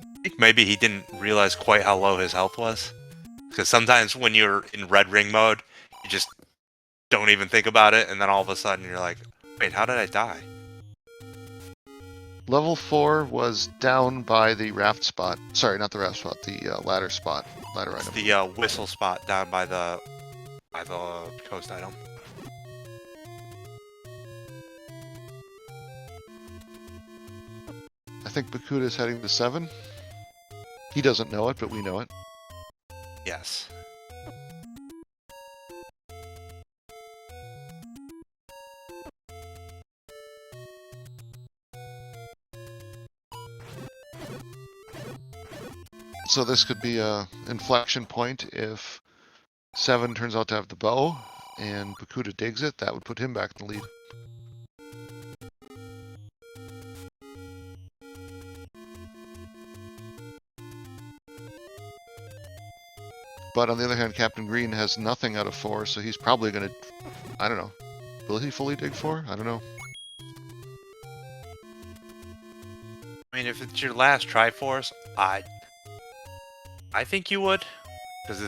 I think maybe he didn't realize quite how low his health was. Because sometimes when you're in red ring mode, you just don't even think about it, and then all of a sudden you're like, wait, how did I die? Level 4 was down by the raft spot. Sorry, not the raft spot, the ladder spot. Ladder It's item. the whistle spot down by the coast item. I think Bakuda is heading to 7. He doesn't know it, but we know it. Yes. So this could be a inflection point if 7 turns out to have the bow and Bakuda digs it. That would put him back in the lead. But on the other hand, Captain Green has nothing out of 4, so he's probably going to... I don't know. Will he fully dig 4? I don't know. I mean, if it's your last Triforce, I think you would, because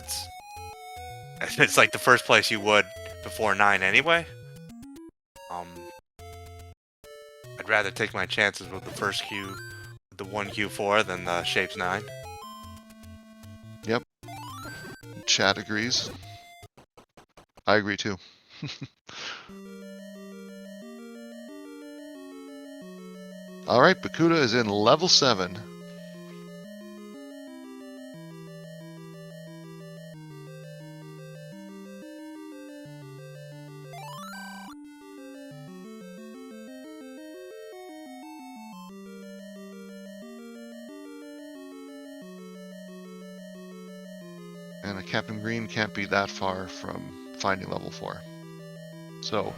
it's like the first place you would before 9 anyway. I'd rather take my chances with the first Q, the 1Q4 than the Shapes 9. Yep. Chat agrees. I agree too. Alright, Bakuda is in level 7. And a Captain Green can't be that far from finding level 4. So,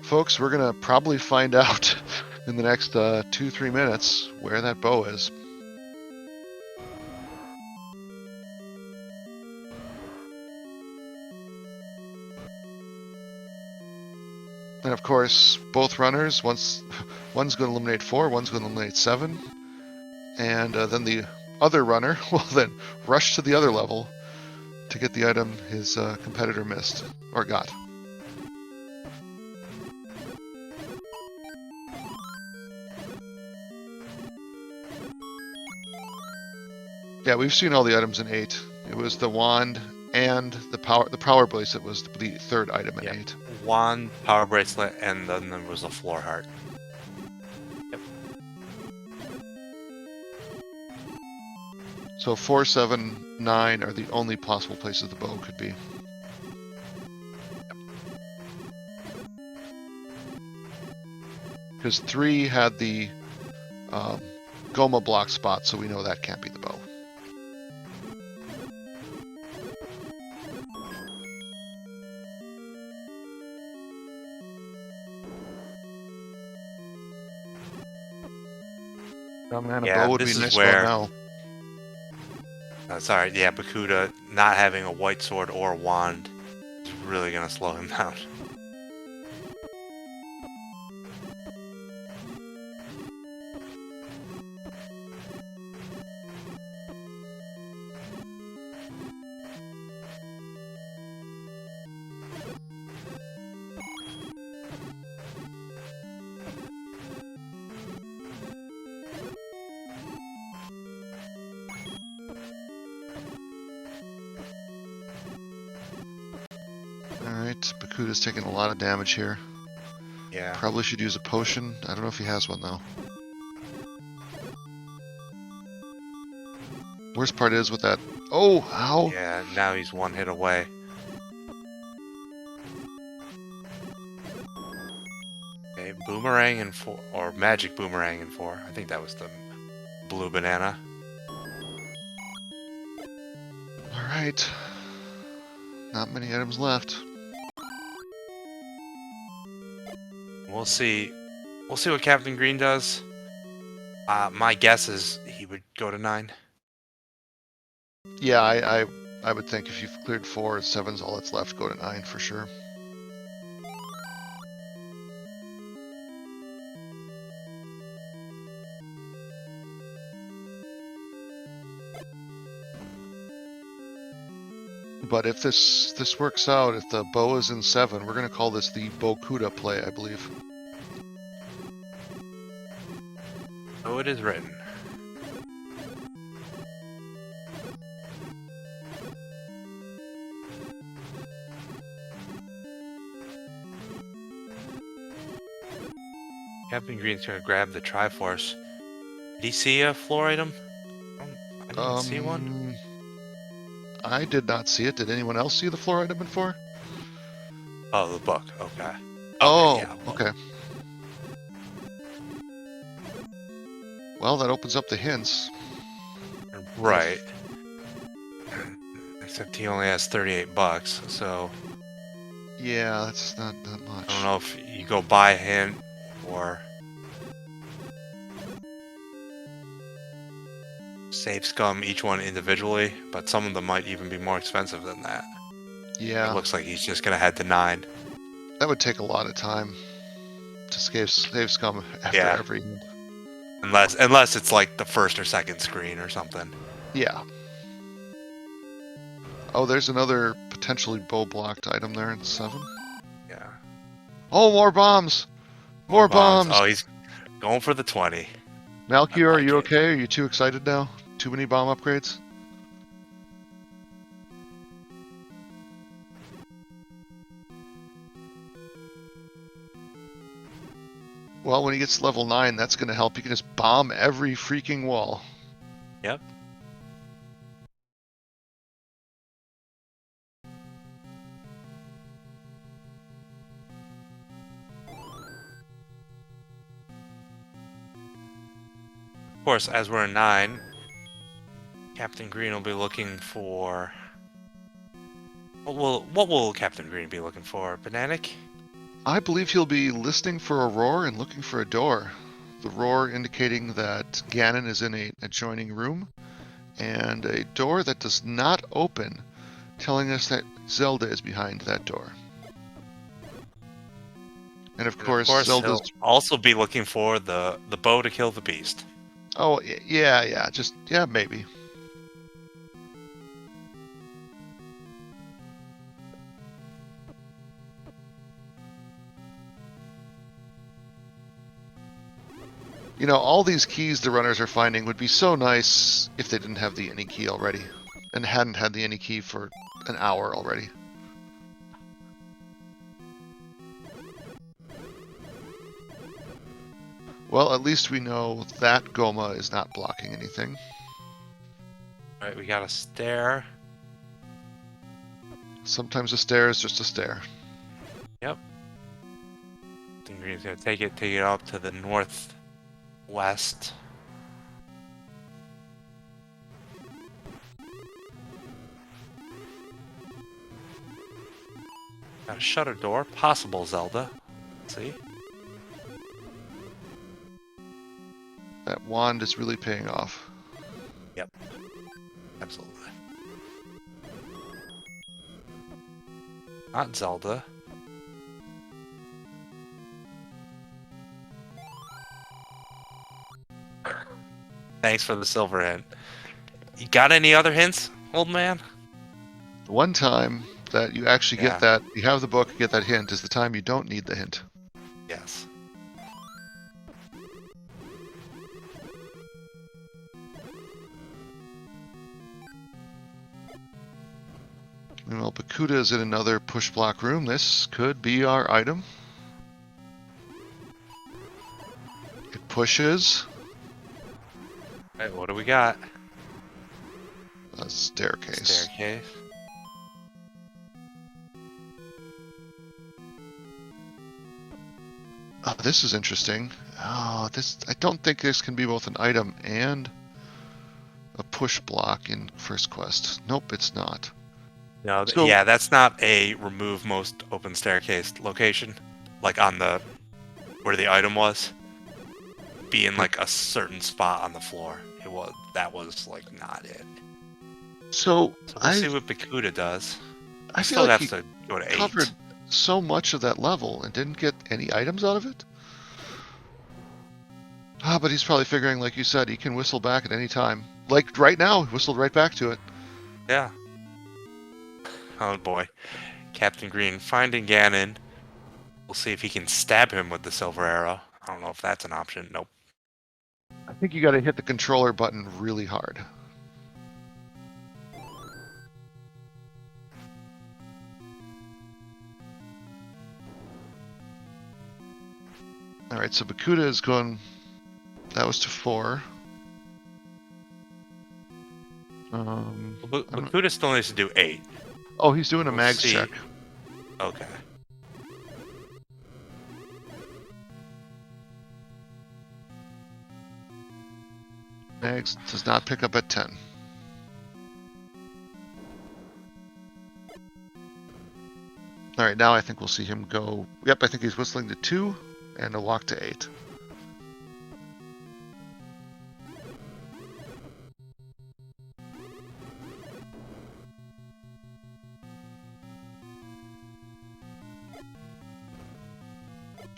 folks, we're going to probably find out in the next 2-3 minutes where that bow is. And of course, both runners, one's going to eliminate 4, one's going to eliminate 7. And then the other runner will then rush to the other level to get the item his competitor missed, or got. Yeah, we've seen all the items in 8. It was the wand and the power bracelet was the third item in 8. Wand, power bracelet, and then there was a floor heart. So 4, 7, 9 are the only possible places the bow could be. Because 3 had the Goma block spot, so we know that can't be the bow. Oh man, a bow would be nice about now. Sorry, yeah, Bakuda not having a white sword or a wand is really gonna slow him down. Alright, Bakuda's taking a lot of damage here. Yeah. Probably should use a potion. I don't know if he has one though. Worst part is with that. Oh, how? Yeah, now he's one hit away. Okay, boomerang in 4, or magic boomerang in 4. I think that was the blue banana. Alright. Not many items left. We'll see. We'll see what Captain Green does. My guess is he would go to 9. Yeah, I would think if you've cleared 4, 7's all that's left, go to 9 for sure. But if this works out, if the bow is in 7, we're going to call this the Bakuda play, I believe. So it is written. Captain Green's gonna grab the Triforce. Did he see a floor item? I didn't see one. I did not see it. Did anyone else see the floor item in 4? Oh, the book. Okay. Oh, yeah, okay. Well, that opens up the hints. Right. Except he only has $38, so. Yeah, that's not that much. I don't know if you go buy a hint or save scum each one individually, but some of them might even be more expensive than that. Yeah. It looks like he's just gonna head to 9. That would take a lot of time to save scum after every. Unless it's like the first or second screen or something. Yeah. Oh, there's another potentially bow blocked item there in 7. Yeah. Oh, more bombs! More bombs! Oh, he's going for the 20. Malchior, are you okay? Are you too excited now? Too many bomb upgrades? Well, when he gets to level 9, that's going to help. He can just bomb every freaking wall. Yep. Of course, as we're in 9, Captain Green will be looking for... What will Captain Green be looking for? Bananic? I believe he'll be listening for a roar and looking for a door. The roar indicating that Ganon is in an adjoining room, and a door that does not open, telling us that Zelda is behind that door. And of course Zelda's... he'll also be looking for the bow to kill the beast. Oh, yeah, yeah, maybe. You know, all these keys the runners are finding would be so nice if they didn't have the any key already, and hadn't had the any key for an hour already. Well, at least we know that Goma is not blocking anything. All right, we got a stair. Sometimes a stair is just a stair. Yep. Green's gonna take it up to the northwest. Got a shutter door. Possible Zelda. Let's see. That wand is really paying off. Yep. Absolutely. Not Zelda. Thanks for the silver hint. You got any other hints, old man? One time that you actually get that, you have the book, get that hint, is the time you don't need the hint. Yes. Well, Bakuda is in another push block room. This could be our item. It pushes. Alright, what do we got? A staircase. Staircase. Oh, this is interesting. Oh, this, I don't think this can be both an item and a push block in first quest. Nope, it's not. No, So, yeah, that's not a remove most open staircase location, like on the where the item was. Be in like a certain spot on the floor. That was like not it. So we'll see what Bakuda does. I still feel like have to go to 8. Covered so much of that level and didn't get any items out of it. Ah, but he's probably figuring, like you said, he can whistle back at any time. Like right now, he whistled right back to it. Yeah. Oh boy. Captain Green finding Ganon. We'll see if he can stab him with the silver arrow. I don't know if that's an option. Nope. I think you got to hit the controller button really hard. All right, so Bakuda is going. That was to 4. Bakuda still needs to do 8. Oh, he's doing a mags check. Okay. Mags does not pick up at 10. All right, now I think we'll see him go. Yep, I think he's whistling to 2 and a walk to 8.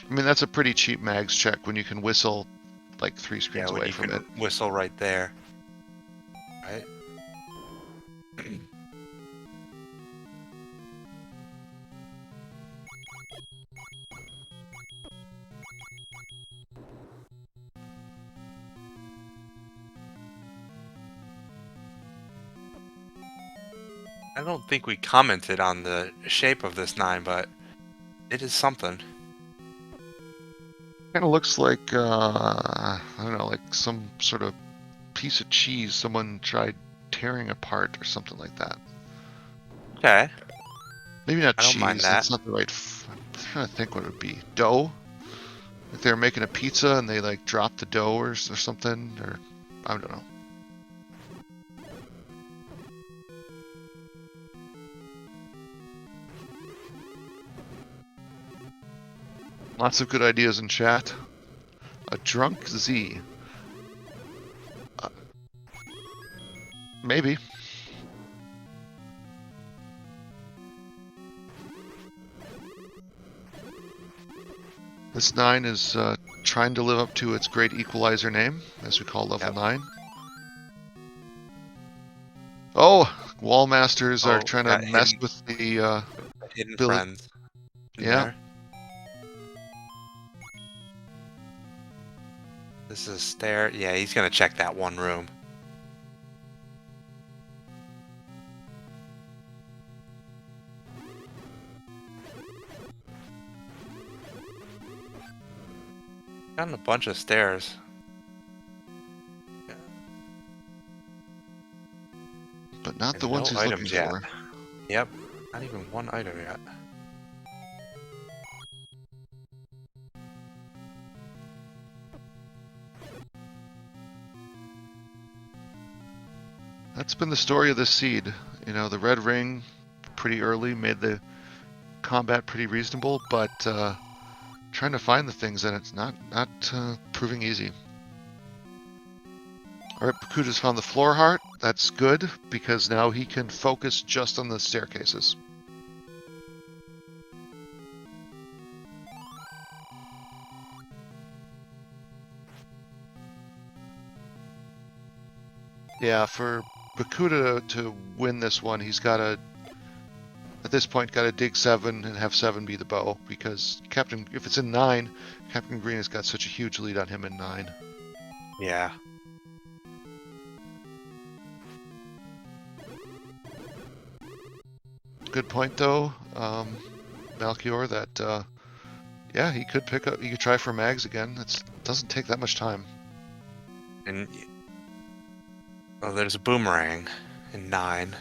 I mean, that's a pretty cheap mags check when you can whistle like 3 screens away from it. Whistle right there. Right? I don't think we commented on the shape of this 9, but it is something. Kind of looks like, I don't know, like some sort of piece of cheese someone tried tearing apart or something like that. Okay. Maybe not cheese. I don't mind that. That's not the right. I'm trying to think what it would be. Dough? Like they were making a pizza and they like dropped the dough or something, or I don't know. Lots of good ideas in chat. A drunk Z. Maybe. This 9 is trying to live up to its great equalizer name, as we call level 9. Oh, wall masters are trying to mess with the hidden friends. Yeah. This is a stair. Yeah, he's gonna check that one room. Gotten a bunch of stairs. But not And the ones no he's looking items yet. for. Yep, not even one item yet. That's been the story of this seed. You know, the red ring pretty early made the combat pretty reasonable, but trying to find the things in it's not proving easy. All right, Bakuda's found the floor heart. That's good because now he can focus just on the staircases. Yeah, for Bakuda to win this one, he's got to, at this point, got to dig 7 and have 7 be the bow, because if it's in 9, Captain Green has got such a huge lead on him in 9. Yeah. Good point, though, Melchior, that, yeah, he could try for mags again. It doesn't take that much time. And there's a boomerang in 9.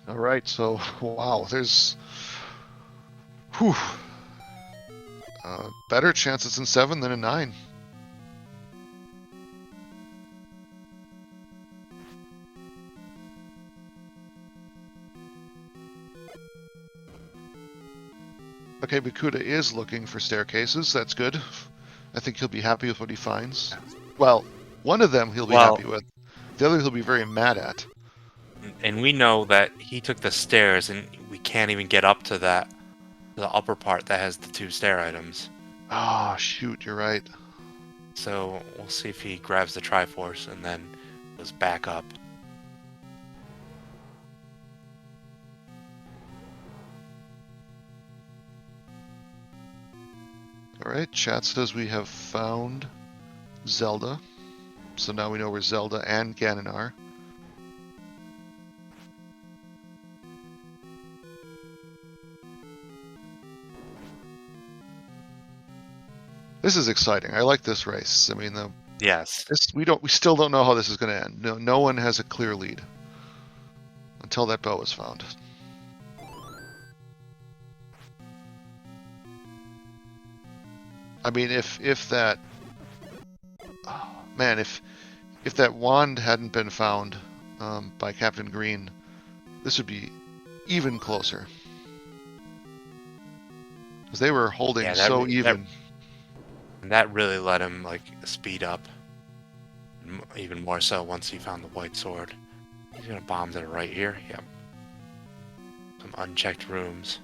All right, so, wow, there's, whew, better chance it's in 7 than in 9. Okay, Bakuda is looking for staircases. That's good. I think he'll be happy with what he finds. Well, one of them he'll be happy with. The other he'll be very mad at. And we know that he took the stairs, and we can't even get up to the upper part that has the 2 stair items. Oh, shoot, you're right. So we'll see if he grabs the Triforce and then goes back up. All right, chat says we have found Zelda. So now we know where Zelda and Ganon are. This is exciting. I like this race. I mean, Yes. we still don't know how this is going to end. No one has a clear lead until that bow is found. I mean, if that, oh, man, if that wand hadn't been found by Captain Green, this would be even closer. Because they were holding even. That really let him like speed up. Even more so once he found the white sword. He's gonna bomb to the right here. Yep. Some unchecked rooms.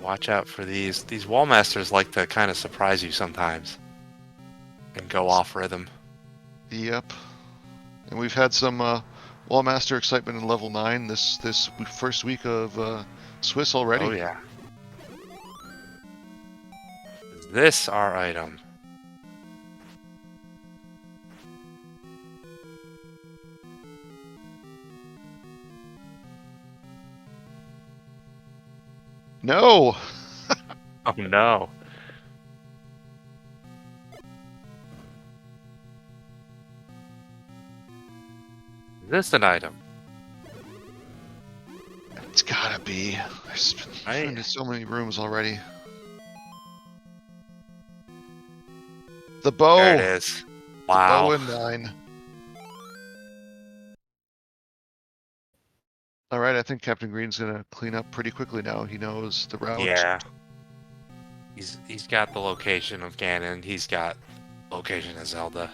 Watch out for these. These wall masters like to kind of surprise you sometimes and go off rhythm. Yep. And we've had some Wallmaster excitement in level 9 this first week of Swiss already. Oh yeah. Is this our item? No! Oh no. Is this an item? It's gotta be. There's been so many rooms already. The bow! There it is. Wow. The bow in 9. Alright, I think Captain Green's gonna clean up pretty quickly now. He knows the route. Yeah. He's got the location of Ganon. He's got location of Zelda.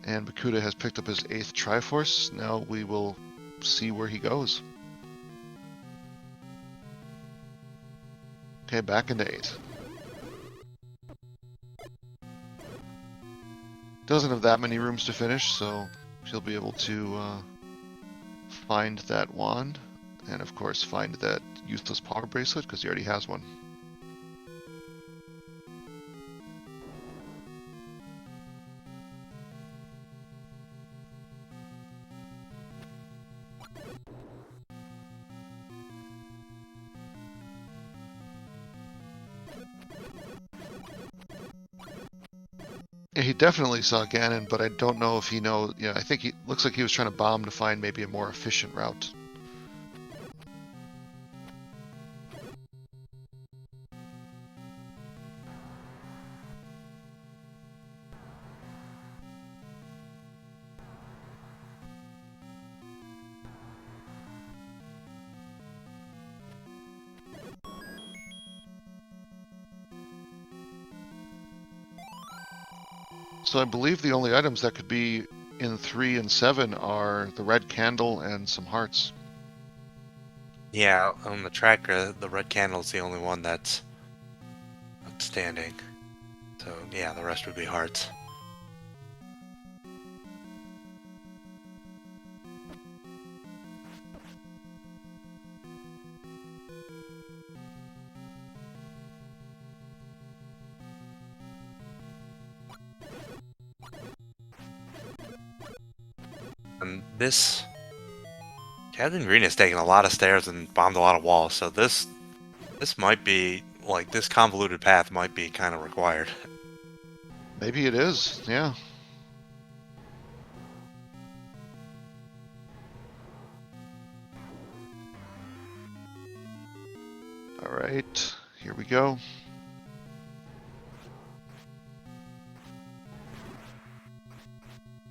And Bakuda has picked up his 8th Triforce. Now we will see where he goes. Okay, back into 8. Doesn't have that many rooms to finish, so she'll be able to find that wand, and of course find that useless power bracelet because he already has one. Yeah, he definitely saw Ganon, but I don't know if he knows. Yeah, I think he looks like he was trying to bomb to find maybe a more efficient route. So I believe the only items that could be in 3 and 7 are the red candle and some hearts. Yeah, on the tracker, the red candle is the only one that's outstanding. So yeah, the rest would be hearts. And this Captain Green has taken a lot of stairs and bombed a lot of walls, so this might be like this convoluted path might be kind of required. Maybe it is, yeah. All right, here we go.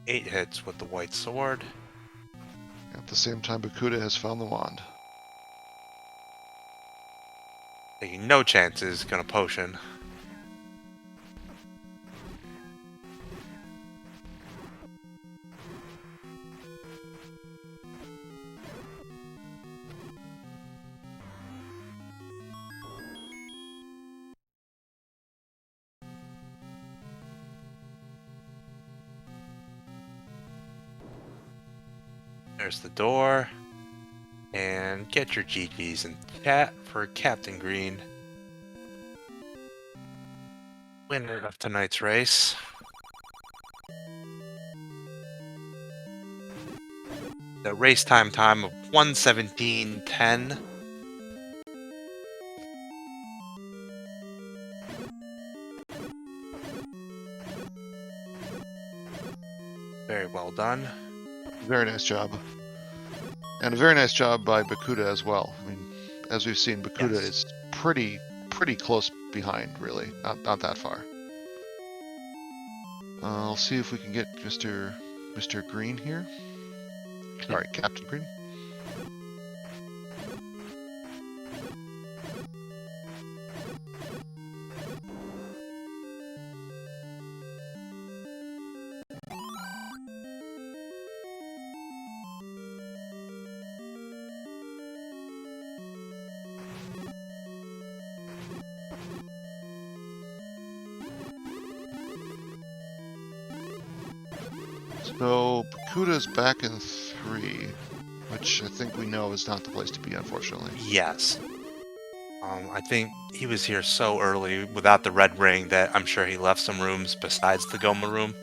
Eight hits with the white sword. At the same time, Bakuda has found the wand. Taking no chances, gonna potion. There's the door. And get your GGs in chat for Captain Green. Winner of tonight's race. The race time of 1:17:10. Very well done. Very nice job. And a very nice job by Bakuda as well. I mean, as we've seen, Bakuda is pretty close behind, really. Not that far. I'll see if we can get Mr. Green here. Sorry, Captain Green. So Bakuda's back in 3, which I think we know is not the place to be, unfortunately. Yes. I think he was here so early without the red ring that I'm sure he left some rooms besides the Goma room.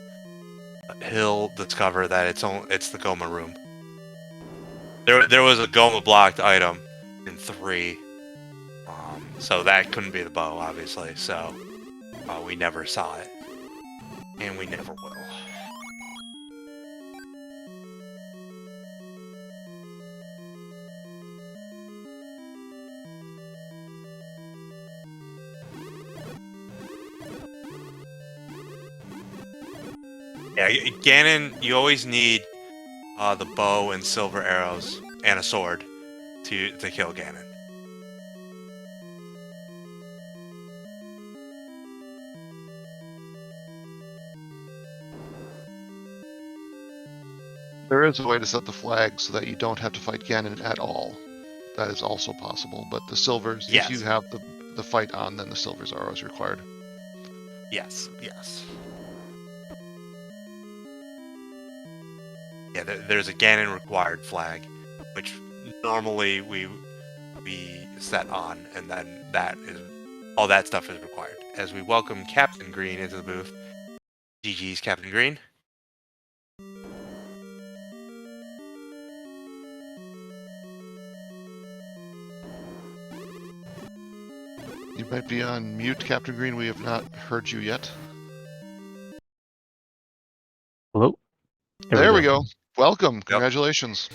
He'll discover that it's the Goma room. There was a Goma blocked item in 3, so that couldn't be the bow, obviously. So we never saw it, and we never will. Yeah, Ganon, you always need the bow and silver arrows and a sword to kill Ganon. There is a way to set the flag so that you don't have to fight Ganon at all. That is also possible, but the silvers, Yes. if you have the fight on, then the silvers are always required. Yes, yes. Yeah, there's a Ganon required flag, which normally we set on, and then all that stuff is required. As we welcome Captain Green into the booth. GG's, Captain Green. You might be on mute, Captain Green. We have not heard you yet. Hello? There we go. Welcome. Yep. Congratulations.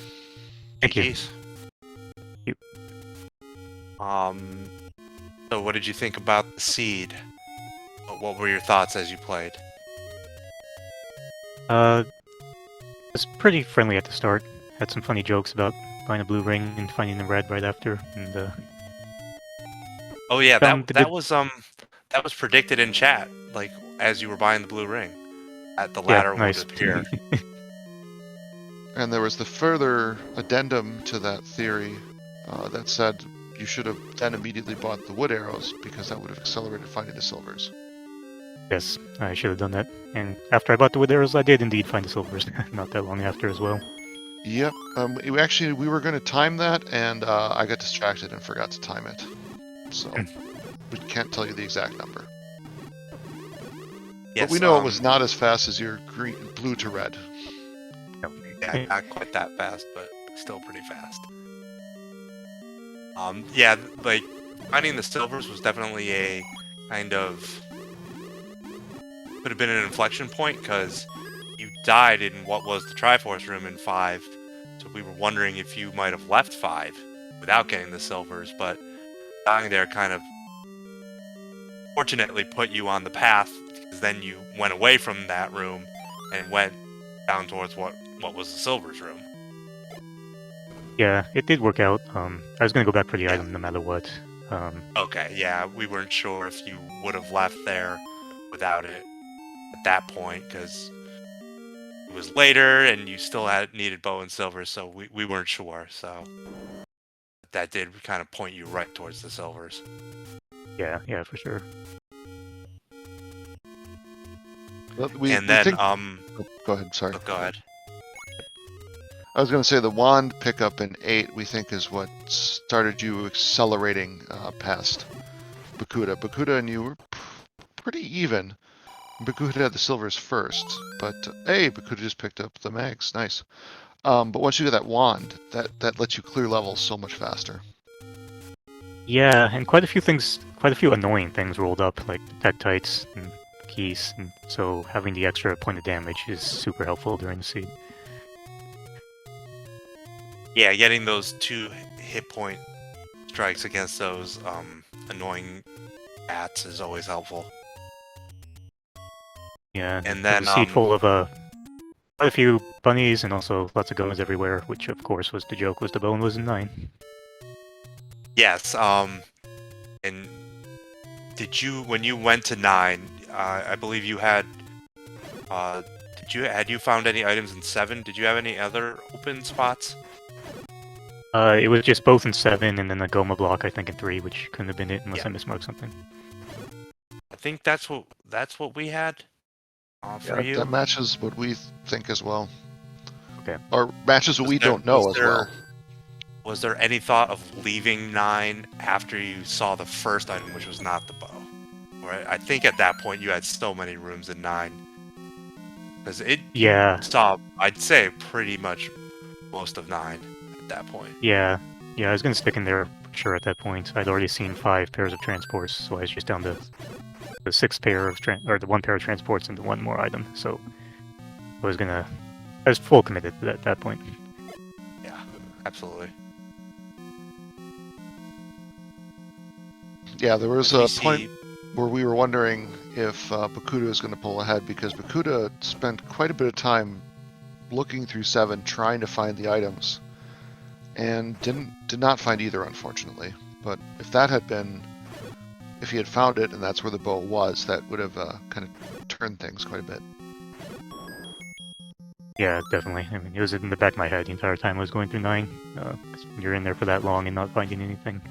Thank you. GG's. Thank you. So what did you think about the seed? What were your thoughts as you played? It was pretty friendly at the start. Had some funny jokes about buying a blue ring and finding the red right after, and Oh yeah, found the that good- was predicted in chat, like as you were buying the blue ring. At the yeah, ladder nice. would appear. And there was the further addendum to that theory that said you should have then immediately bought the wood arrows because that would have accelerated finding the silvers. Yes, I should have done that. And after I bought the wood arrows, I did indeed find the silvers. Not that long after as well. Yep. We were going to time that, and I got distracted and forgot to time it. So we can't tell you the exact number. Yes, But we know it was not as fast as your blue to red. No. Yeah, not quite that fast, but still pretty fast. Yeah, like finding the silvers was definitely a kind of could have been an inflection point because you died in what was the Triforce room in 5, so we were wondering if you might have left 5 without getting the silvers, but dying there kind of fortunately put you on the path because then you went away from that room and went down towards what was the silvers room. Yeah, it did work out. I was gonna go back for the item no matter what. Okay, yeah, we weren't sure if you would have left there without it at that point because it was later and you still needed bow and silver, so we weren't sure. So that did kind of point you right towards the silvers. Yeah, for sure. Well, Go ahead. Go ahead. I was going to say the wand pickup in 8 we think is what started you accelerating past Bakuda. Bakuda and you were pretty even. Bakuda had the silvers first, but hey, Bakuda just picked up the mags. Nice. But once you get that wand, that lets you clear levels so much faster. Yeah, and quite a few annoying things rolled up, like Tektites and keys, and so having the extra point of damage is super helpful during the seed. Yeah, getting those 2 hit point strikes against those annoying bats is always helpful. Yeah, and then a seed full of quite a few bunnies and also lots of guns everywhere, which of course was the joke. Was the bone was in 9? Yes. And did you when you went to 9? I believe you had. Had you found any items in 7? Did you have any other open spots? It was just both in 7 and then a Goma block, I think, in 3, which couldn't have been it unless I mismarked something. I think that's what we had. For you. That matches what we think as well. Okay. Or matches what we don't know as well. Was there any thought of leaving 9 after you saw the first item, which was not the bow? Right. I think at that point you had so many rooms in 9. Because you saw, I'd say, pretty much most of 9 at that point. Yeah, I was gonna stick in there for sure at that point. I'd already seen 5 pairs of transports, so I was just down to the 6 pair of the 1 pair of transports and the 1 more item. So I was full committed at that point. Yeah, absolutely. Yeah, there was a point where we were wondering if Bakuda was going to pull ahead because Bakuda spent quite a bit of time looking through 7 trying to find the items and did not find either, unfortunately. But if he had found it and that's where the bow was, that would have kind of turned things quite a bit. Yeah, definitely. I mean, it was in the back of my head the entire time I was going through 9. 'Cause you're in there for that long and not finding anything.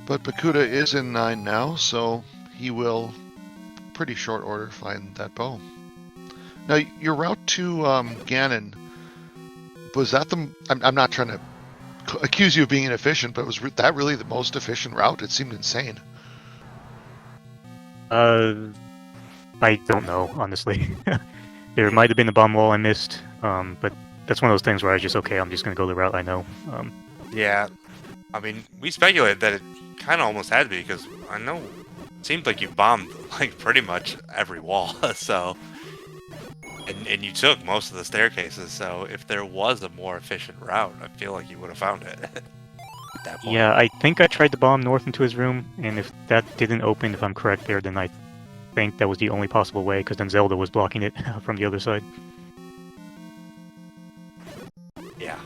But Bakuda is in 9 now, so he will, pretty short order, find that bow. Now, your route to Ganon, was that the... I'm not trying to accuse you of being inefficient, but was that really the most efficient route? It seemed insane. I don't know, honestly. There might have been a bomb wall I missed, but that's one of those things where I just, okay, I'm just going to go the route I know. Yeah, I mean, we speculated that it kind of almost had to be, because I know it seemed like you bombed, like, pretty much every wall, so... And you took most of the staircases, so if there was a more efficient route, I feel like you would have found it at that point. Yeah, I think I tried to bomb north into his room, and if that didn't open, if I'm correct there, then I think that was the only possible way, because then Zelda was blocking it from the other side. Yeah.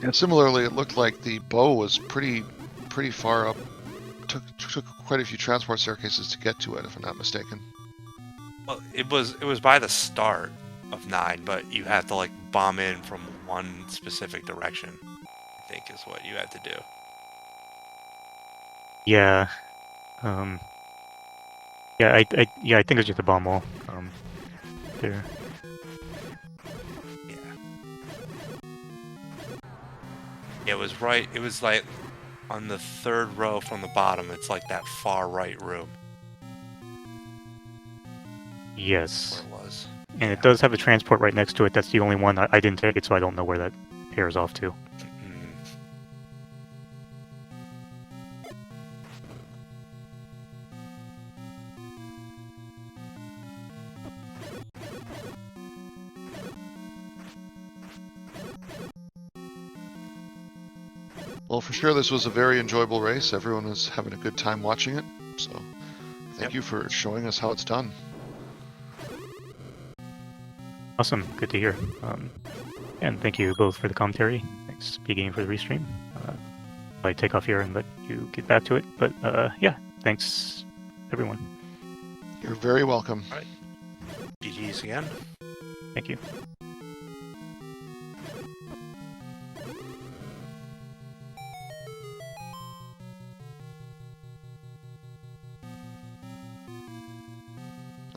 And similarly, it looked like the bow was pretty far up. Took quite a few transport staircases to get to it, if I'm not mistaken. Well, it was by the start of 9, but you had to, like, bomb in from one specific direction, I think is what you had to do. Yeah. Yeah, I think it's just a bomb wall. There. Yeah. Yeah, it was right. It was like on the 3rd row from the bottom. It's like that far right room. Yes. Where it was. And it does have a transport right next to it. That's the only one. I didn't take it, so I don't know where that pairs off to. Well, for sure, this was a very enjoyable race. Everyone was having a good time watching it. So, thank you for showing us how it's done. Awesome, good to hear. And thank you both for the commentary. Thanks, SpeedGaming, for the restream. I take off here and let you get back to it. But yeah, thanks, everyone. You're very welcome. All right. GG's again. Thank you.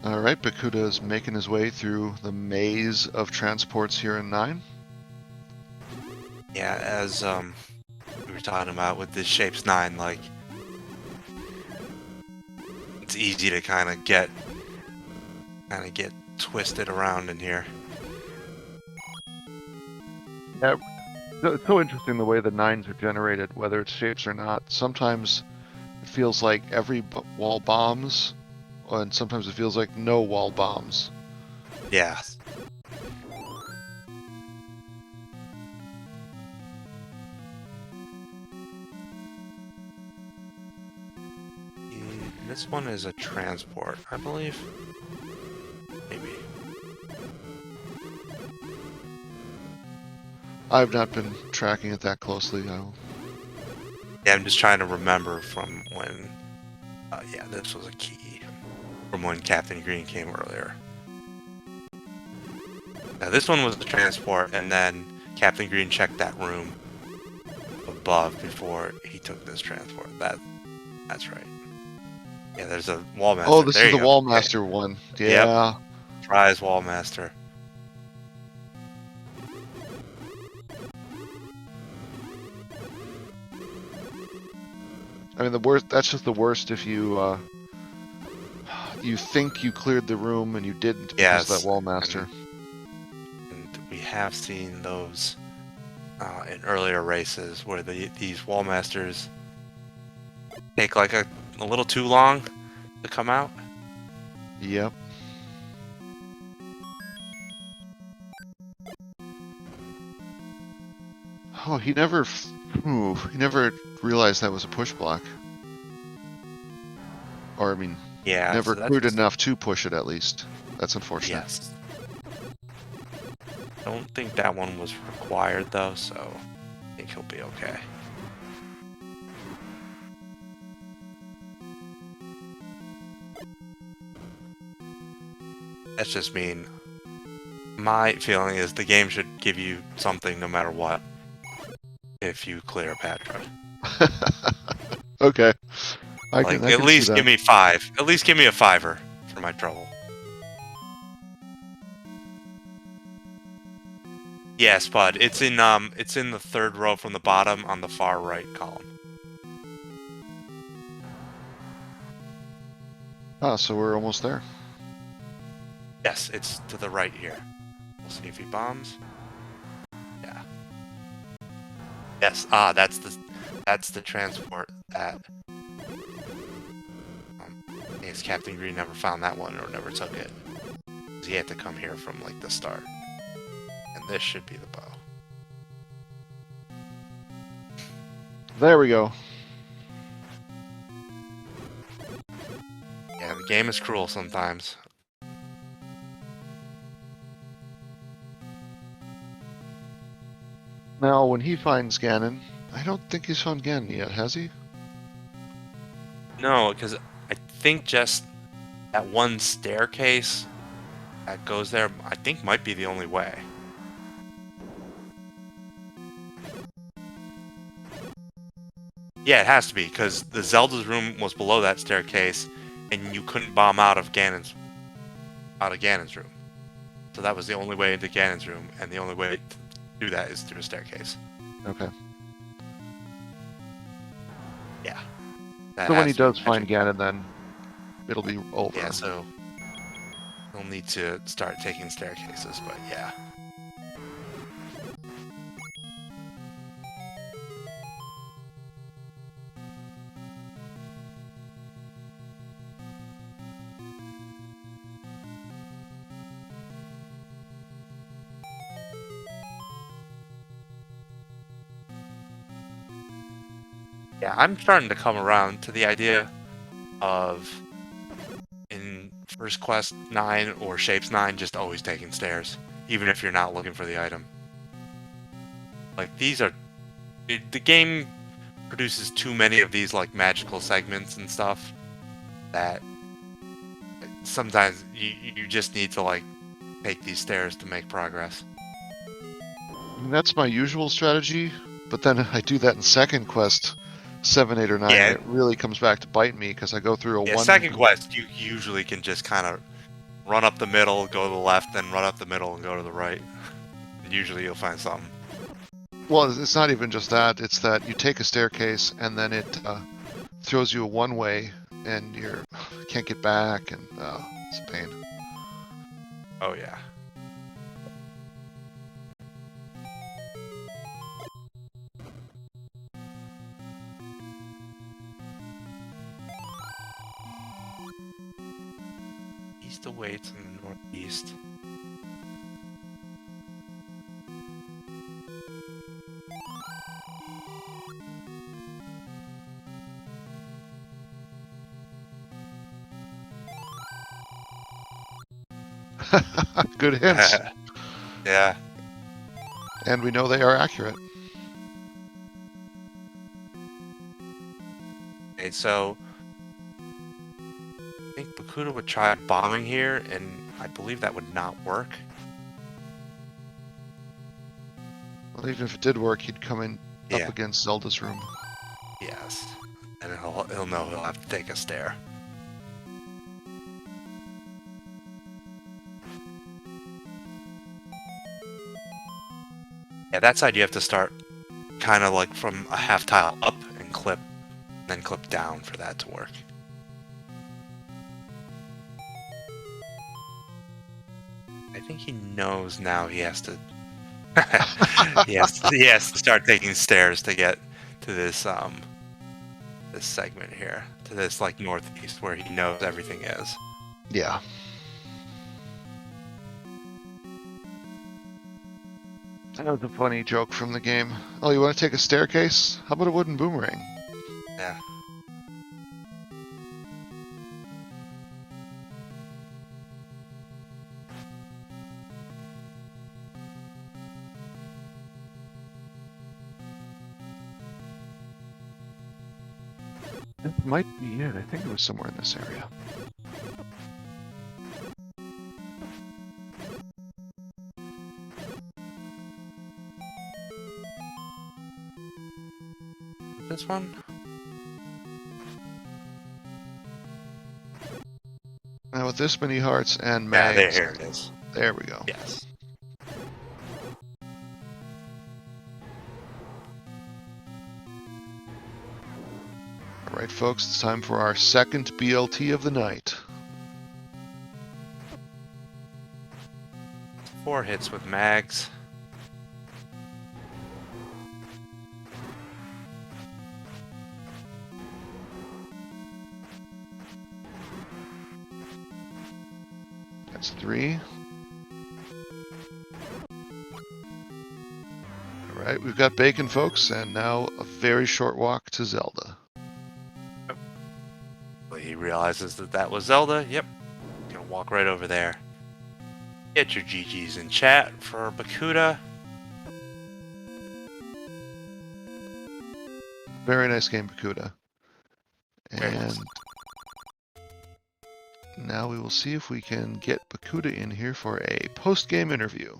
All right, Bakuda is making his way through the maze of transports here in 9. Yeah, as we were talking about with this Shapes 9, like, it's easy to kind of get twisted around in here. Yeah, it's so interesting the way the 9s are generated, whether it's shapes or not. Sometimes it feels like every wall bombs, and sometimes it feels like no wall bombs. Yeah. This one is a transport, I believe. Maybe. I've not been tracking it that closely. Yeah, I'm just trying to remember from when... yeah, this was a key. From when Captain Green came earlier. Now this one was the transport, and then Captain Green checked that room above before he took this transport. That's right. Yeah, there's a Wallmaster. Oh, this there is the go. Wallmaster one. Yeah. Yep. Prize Wallmaster. I mean, the worst. That's just the worst if you you think you cleared the room and you didn't because of that Wallmaster. And we have seen those in earlier races where these Wallmasters take like a little too long to come out. Yep. Oh, he never realized that was a push block. Or, I mean, Yeah, never so cleared enough to push it, at least. That's unfortunate. Yes. I don't think that one was required, though, so I think he'll be okay. That's just mean. My feeling is the game should give you something no matter what. if you clear Patra. Okay. I Like, can at see least that. give me 5. At least give me a 5er for my trouble. Yes, bud. It's in the third row from the bottom on the far right column. Ah, so we're almost there. Yes, it's to the right here. We'll see if he bombs. Yeah. Yes. Ah, that's the transport that. I guess Captain Green never found that one or never took it. He had to come here from like the start. And this should be the bow. There we go. Yeah, the game is cruel sometimes. Now, when he finds Ganon, I don't think he's found Ganon yet, has he? No, because I think just that one staircase that goes there, I think might be the only way. Yeah, it has to be, because the Zelda's room was below that staircase, and you couldn't bomb out of Ganon's room. So that was the only way into Ganon's room, and the only way to do that is through a staircase. Okay. Yeah. So when he does find Ganon, then it'll be over. Yeah, so he'll need to start taking staircases, but yeah. Yeah, I'm starting to come around to the idea of in First Quest 9 or Shapes 9 just always taking stairs, even if you're not looking for the item. Like, the game produces too many of these like magical segments and stuff that sometimes you just need to like take these stairs to make progress. And that's my usual strategy, but then I do that in second quest 7, 8, or 9, Yeah. and it really comes back to bite me because I go through a one. Second quest, you usually can just kind of run up the middle, go to the left, then run up the middle and go to the right. And usually you'll find something. Well, it's not even just that. It's that you take a staircase and then it throws you a one-way, and you can't get back, and it's a pain. Oh yeah. East awaits in the northeast. Good hints. Yeah. And we know they are accurate. Okay, so I think Bakuda would try bombing here, and I believe that would not work. Well, even if it did work, he'd come in up against Zelda's room. Yes. And he'll know he'll have to take a stair. Yeah, that side you have to start kind of like from a half tile up and clip, then clip down for that to work. I think he knows now he has to he has to start taking stairs to get to this this segment here, to this like northeast where he knows everything is. Yeah. That was a funny joke from the game. Oh, you want to take a staircase? How about a wooden boomerang? Yeah. That might be it. I think it was somewhere in this area. this one? Now with this many hearts and Yeah, mags, here it is. there we go. Yes. All right, folks, it's time for our second BLT of the night. 4 hits with mags. That's 3. All right, we've got bacon, folks, and now a very short walk to Zelda. He realizes that that was Zelda. Yep. Gonna walk right over there. Get your GGs in chat for Bakuda. Very nice game, Bakuda. Very nice. And now we will see if we can get Bakuda in here for a post-game interview.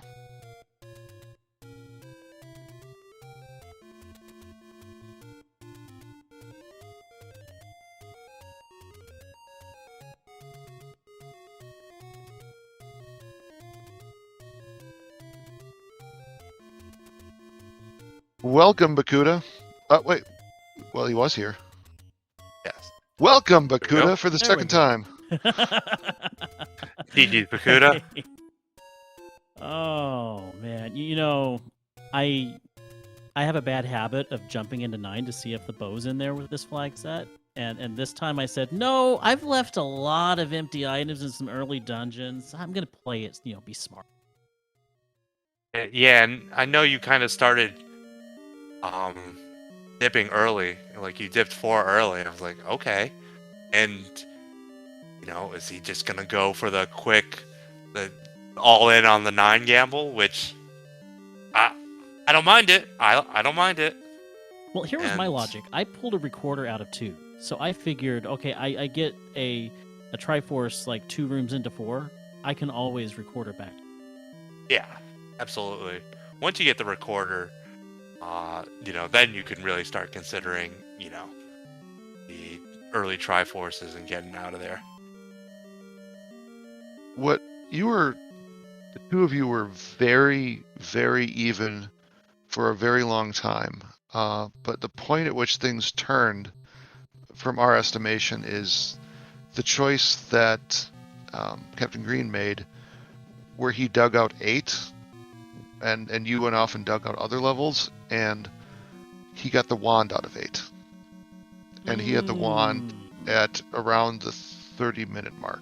Welcome, Bakuda. Wait. Well, he was here. Yes. Welcome, we Bakuda, go. for the There we second go. time. GG's Bakuda. Oh man, you know, I have a bad habit of jumping into 9 to see if the bow's in there with this flag set, and this time I said no. I've left a lot of empty items in some early dungeons. I'm gonna play it, be smart. Yeah, and I know you kind of started dipping early. Like you dipped 4 early. I was like, okay. And is he just gonna go for the all in on the 9 gamble? Which I don't mind it. I don't mind it. Well, here was my And- logic. I pulled a recorder out of 2, so I figured, okay, I get a Triforce like 2 rooms into 4. I can always record it back. Yeah, absolutely. Once you get the recorder, then you can really start considering, the early Triforces and getting out of there. The two of you were very, very even for a very long time. But the point at which things turned, from our estimation, is the choice that Captain Green made, where he dug out 8, and you went off and dug out other levels, and he got the wand out of 8. And he had the wand at around the 30-minute mark.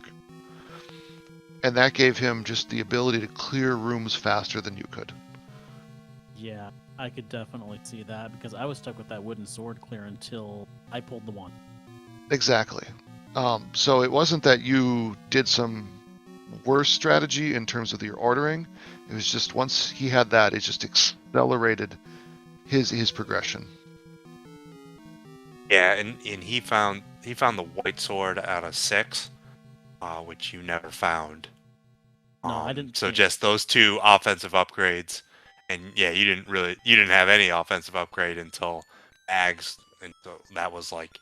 And that gave him just the ability to clear rooms faster than you could. Yeah, I could definitely see that because I was stuck with that wooden sword clear until I pulled the wand. Exactly. So it wasn't that you did some worse strategy in terms of your ordering. It was just once he had that, it just accelerated his progression. Yeah, and he found the white sword out of 6, which you never found. No, I didn't. So yeah. just those 2 offensive upgrades, and yeah, you didn't have any offensive upgrade until Mags, and so that was like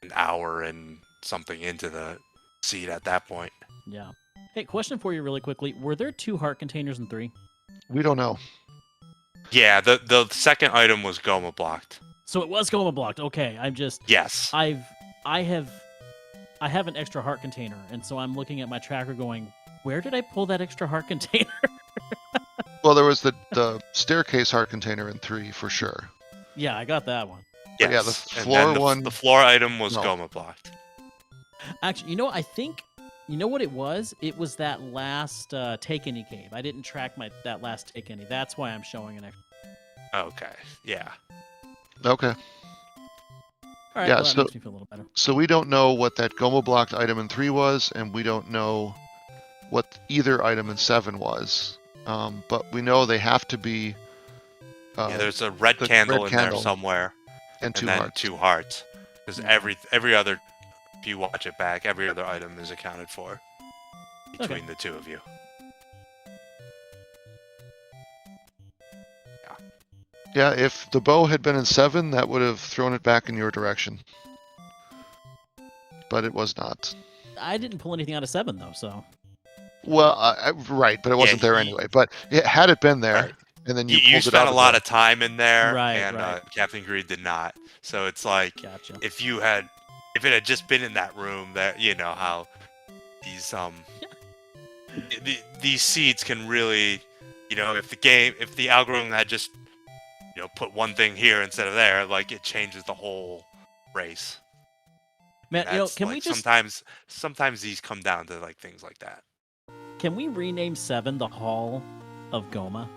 an hour and something into the seed at that point. Yeah. Hey, question for you really quickly. Were there 2 heart containers in 3? We don't know. Yeah, the second item was Goma blocked. So it was Goma blocked. Okay, I'm just Yes. I have an extra heart container, and so I'm looking at my tracker going, where did I pull that extra heart container? Well, there was the staircase heart container in 3 for sure. Yeah, I got that one. Yes. yeah, the And floor then one- the floor item was No. Goma blocked. Actually, I think what it was? It was that last take any cave. I didn't track that last take any. That's why I'm showing an extra. Okay. Yeah. Okay. All right, Yeah, well, that so- makes me feel a little better. So we don't know what that Goma blocked item in 3 was, and we don't know what either item in 7 was. But we know they have to be. Yeah, there's a red the candle red in candle there somewhere, and 2 and then hearts. 2 hearts. Because Yeah. every other, if you watch it back, every other item is accounted for between the 2 of you. Yeah, if the bow had been in 7, that would have thrown it back in your direction. But it was not. I didn't pull anything out of 7 though, so. Well, right, but it wasn't there anyway. But had it been there, Right. and then you You pulled it spent out a of lot there. of time in there, Right, and right. Captain Greed did not. So it's like, Gotcha. if it had just been in that room, that you know how these these seeds can really, if the algorithm had just put one thing here instead of there, like it changes the whole race. Man, That's can like we just sometimes these come down to like things like that. can we rename 7 the Hall of Goma?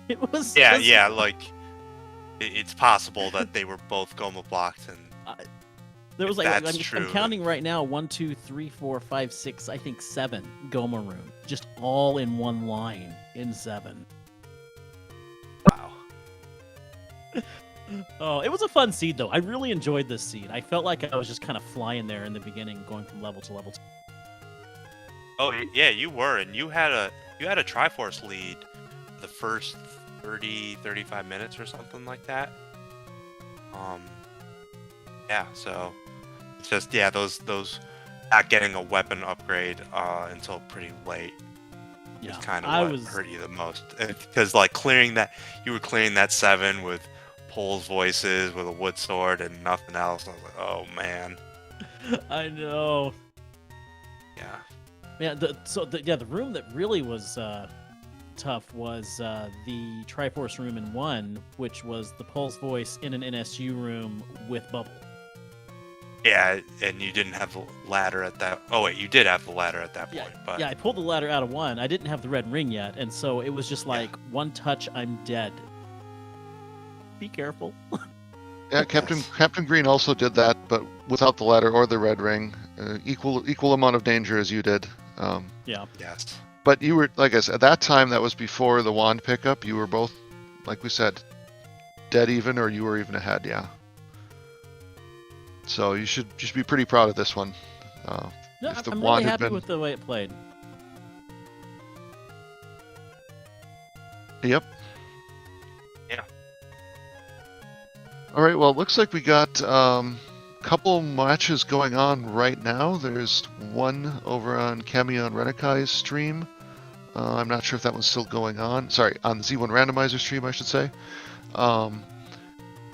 It was Yeah, like it's possible that they were both Goma blocked, and there was if like that's I'm true, counting right now 1, 2, 3, 4, 5, 6, I think 7 Goma rune, just all in one line in 7. wow. Oh, it was a fun seed though. I really enjoyed this seed. I felt like I was just kind of flying there in the beginning, going from level to level. Oh yeah, you were, and you had a Triforce lead the first 35 minutes or something like that. Yeah, so it's just those not getting a weapon upgrade until pretty late is kind of what hurt you the most, because like you were clearing that 7 with Pole's voices with a wood sword and nothing else. I was like, oh man. I know. Yeah. Yeah. The room that really was tough was the Triforce room in 1, which was the Pulse voice in an NSU room with Bubble. Yeah, and you didn't have the ladder at that. Oh wait, you did have the ladder at that point, but yeah, I pulled the ladder out of 1. I didn't have the red ring yet, and so it was just like one touch, I'm dead. Be careful. Yeah, Captain Green also did that, but without the ladder or the red ring. Equal amount of danger as you did. Yeah. Yes. But you were, like I said, at that time, that was before the wand pickup. You were both, like we said, dead even, or you were even ahead, yeah. So you should be pretty proud of this one. No, if the I'm wand really had happy been... with the way it played. Yep. Yeah. All right, well, it looks like we got couple matches going on right now. There's one over on Cameo and Renikai's stream. I'm not sure if that one's still going on. Sorry, on the Z1 Randomizer stream, I should say.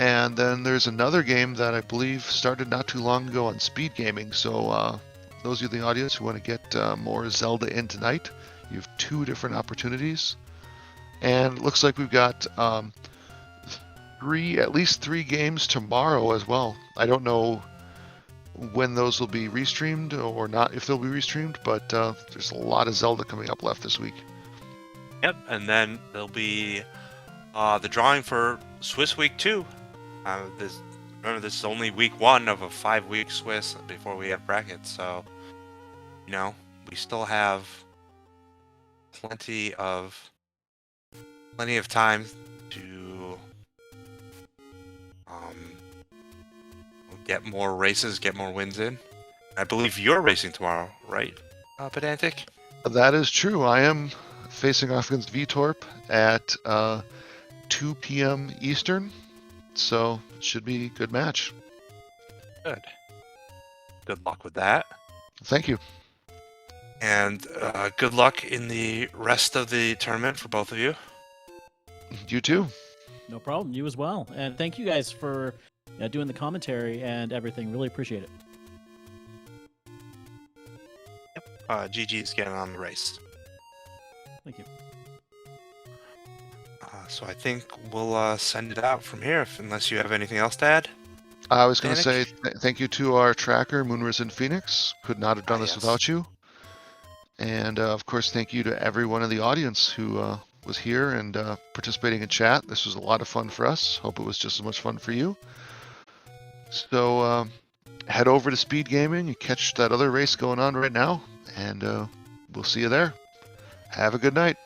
And then there's another game that I believe started not too long ago on SpeedGaming. So those of you in the audience who want to get more Zelda in tonight, you have 2 different opportunities. And it looks like we've got at least three games tomorrow as well. I don't know when those will be restreamed or not, if they'll be restreamed, but there's a lot of Zelda coming up left this week. Yep, and then there'll be the drawing for Swiss Week 2. Remember, this is only week 1 of a 5-week Swiss before we have brackets, so we still have plenty of time to get more races, get more wins in. I believe you're racing tomorrow, right, Pedantic? That is true. I am facing off against Vtorp at 2 p.m. Eastern, so it should be a good match. Good. Good luck with that. Thank you. And good luck in the rest of the tournament for both of you. You too. No problem. You as well. And thank you guys for doing the commentary and everything. Really appreciate it. Yep. GG's getting on the race. Thank you. So I think we'll send it out from here, unless you have anything else to add. I was going to say thank you to our tracker, Moonrisen Phoenix. Could not have done this without you. And of course, thank you to everyone in the audience who was here and participating in chat. This was a lot of fun for us. Hope it was just as much fun for you. So head over to SpeedGaming and catch that other race going on right now, and we'll see you there. Have a good night.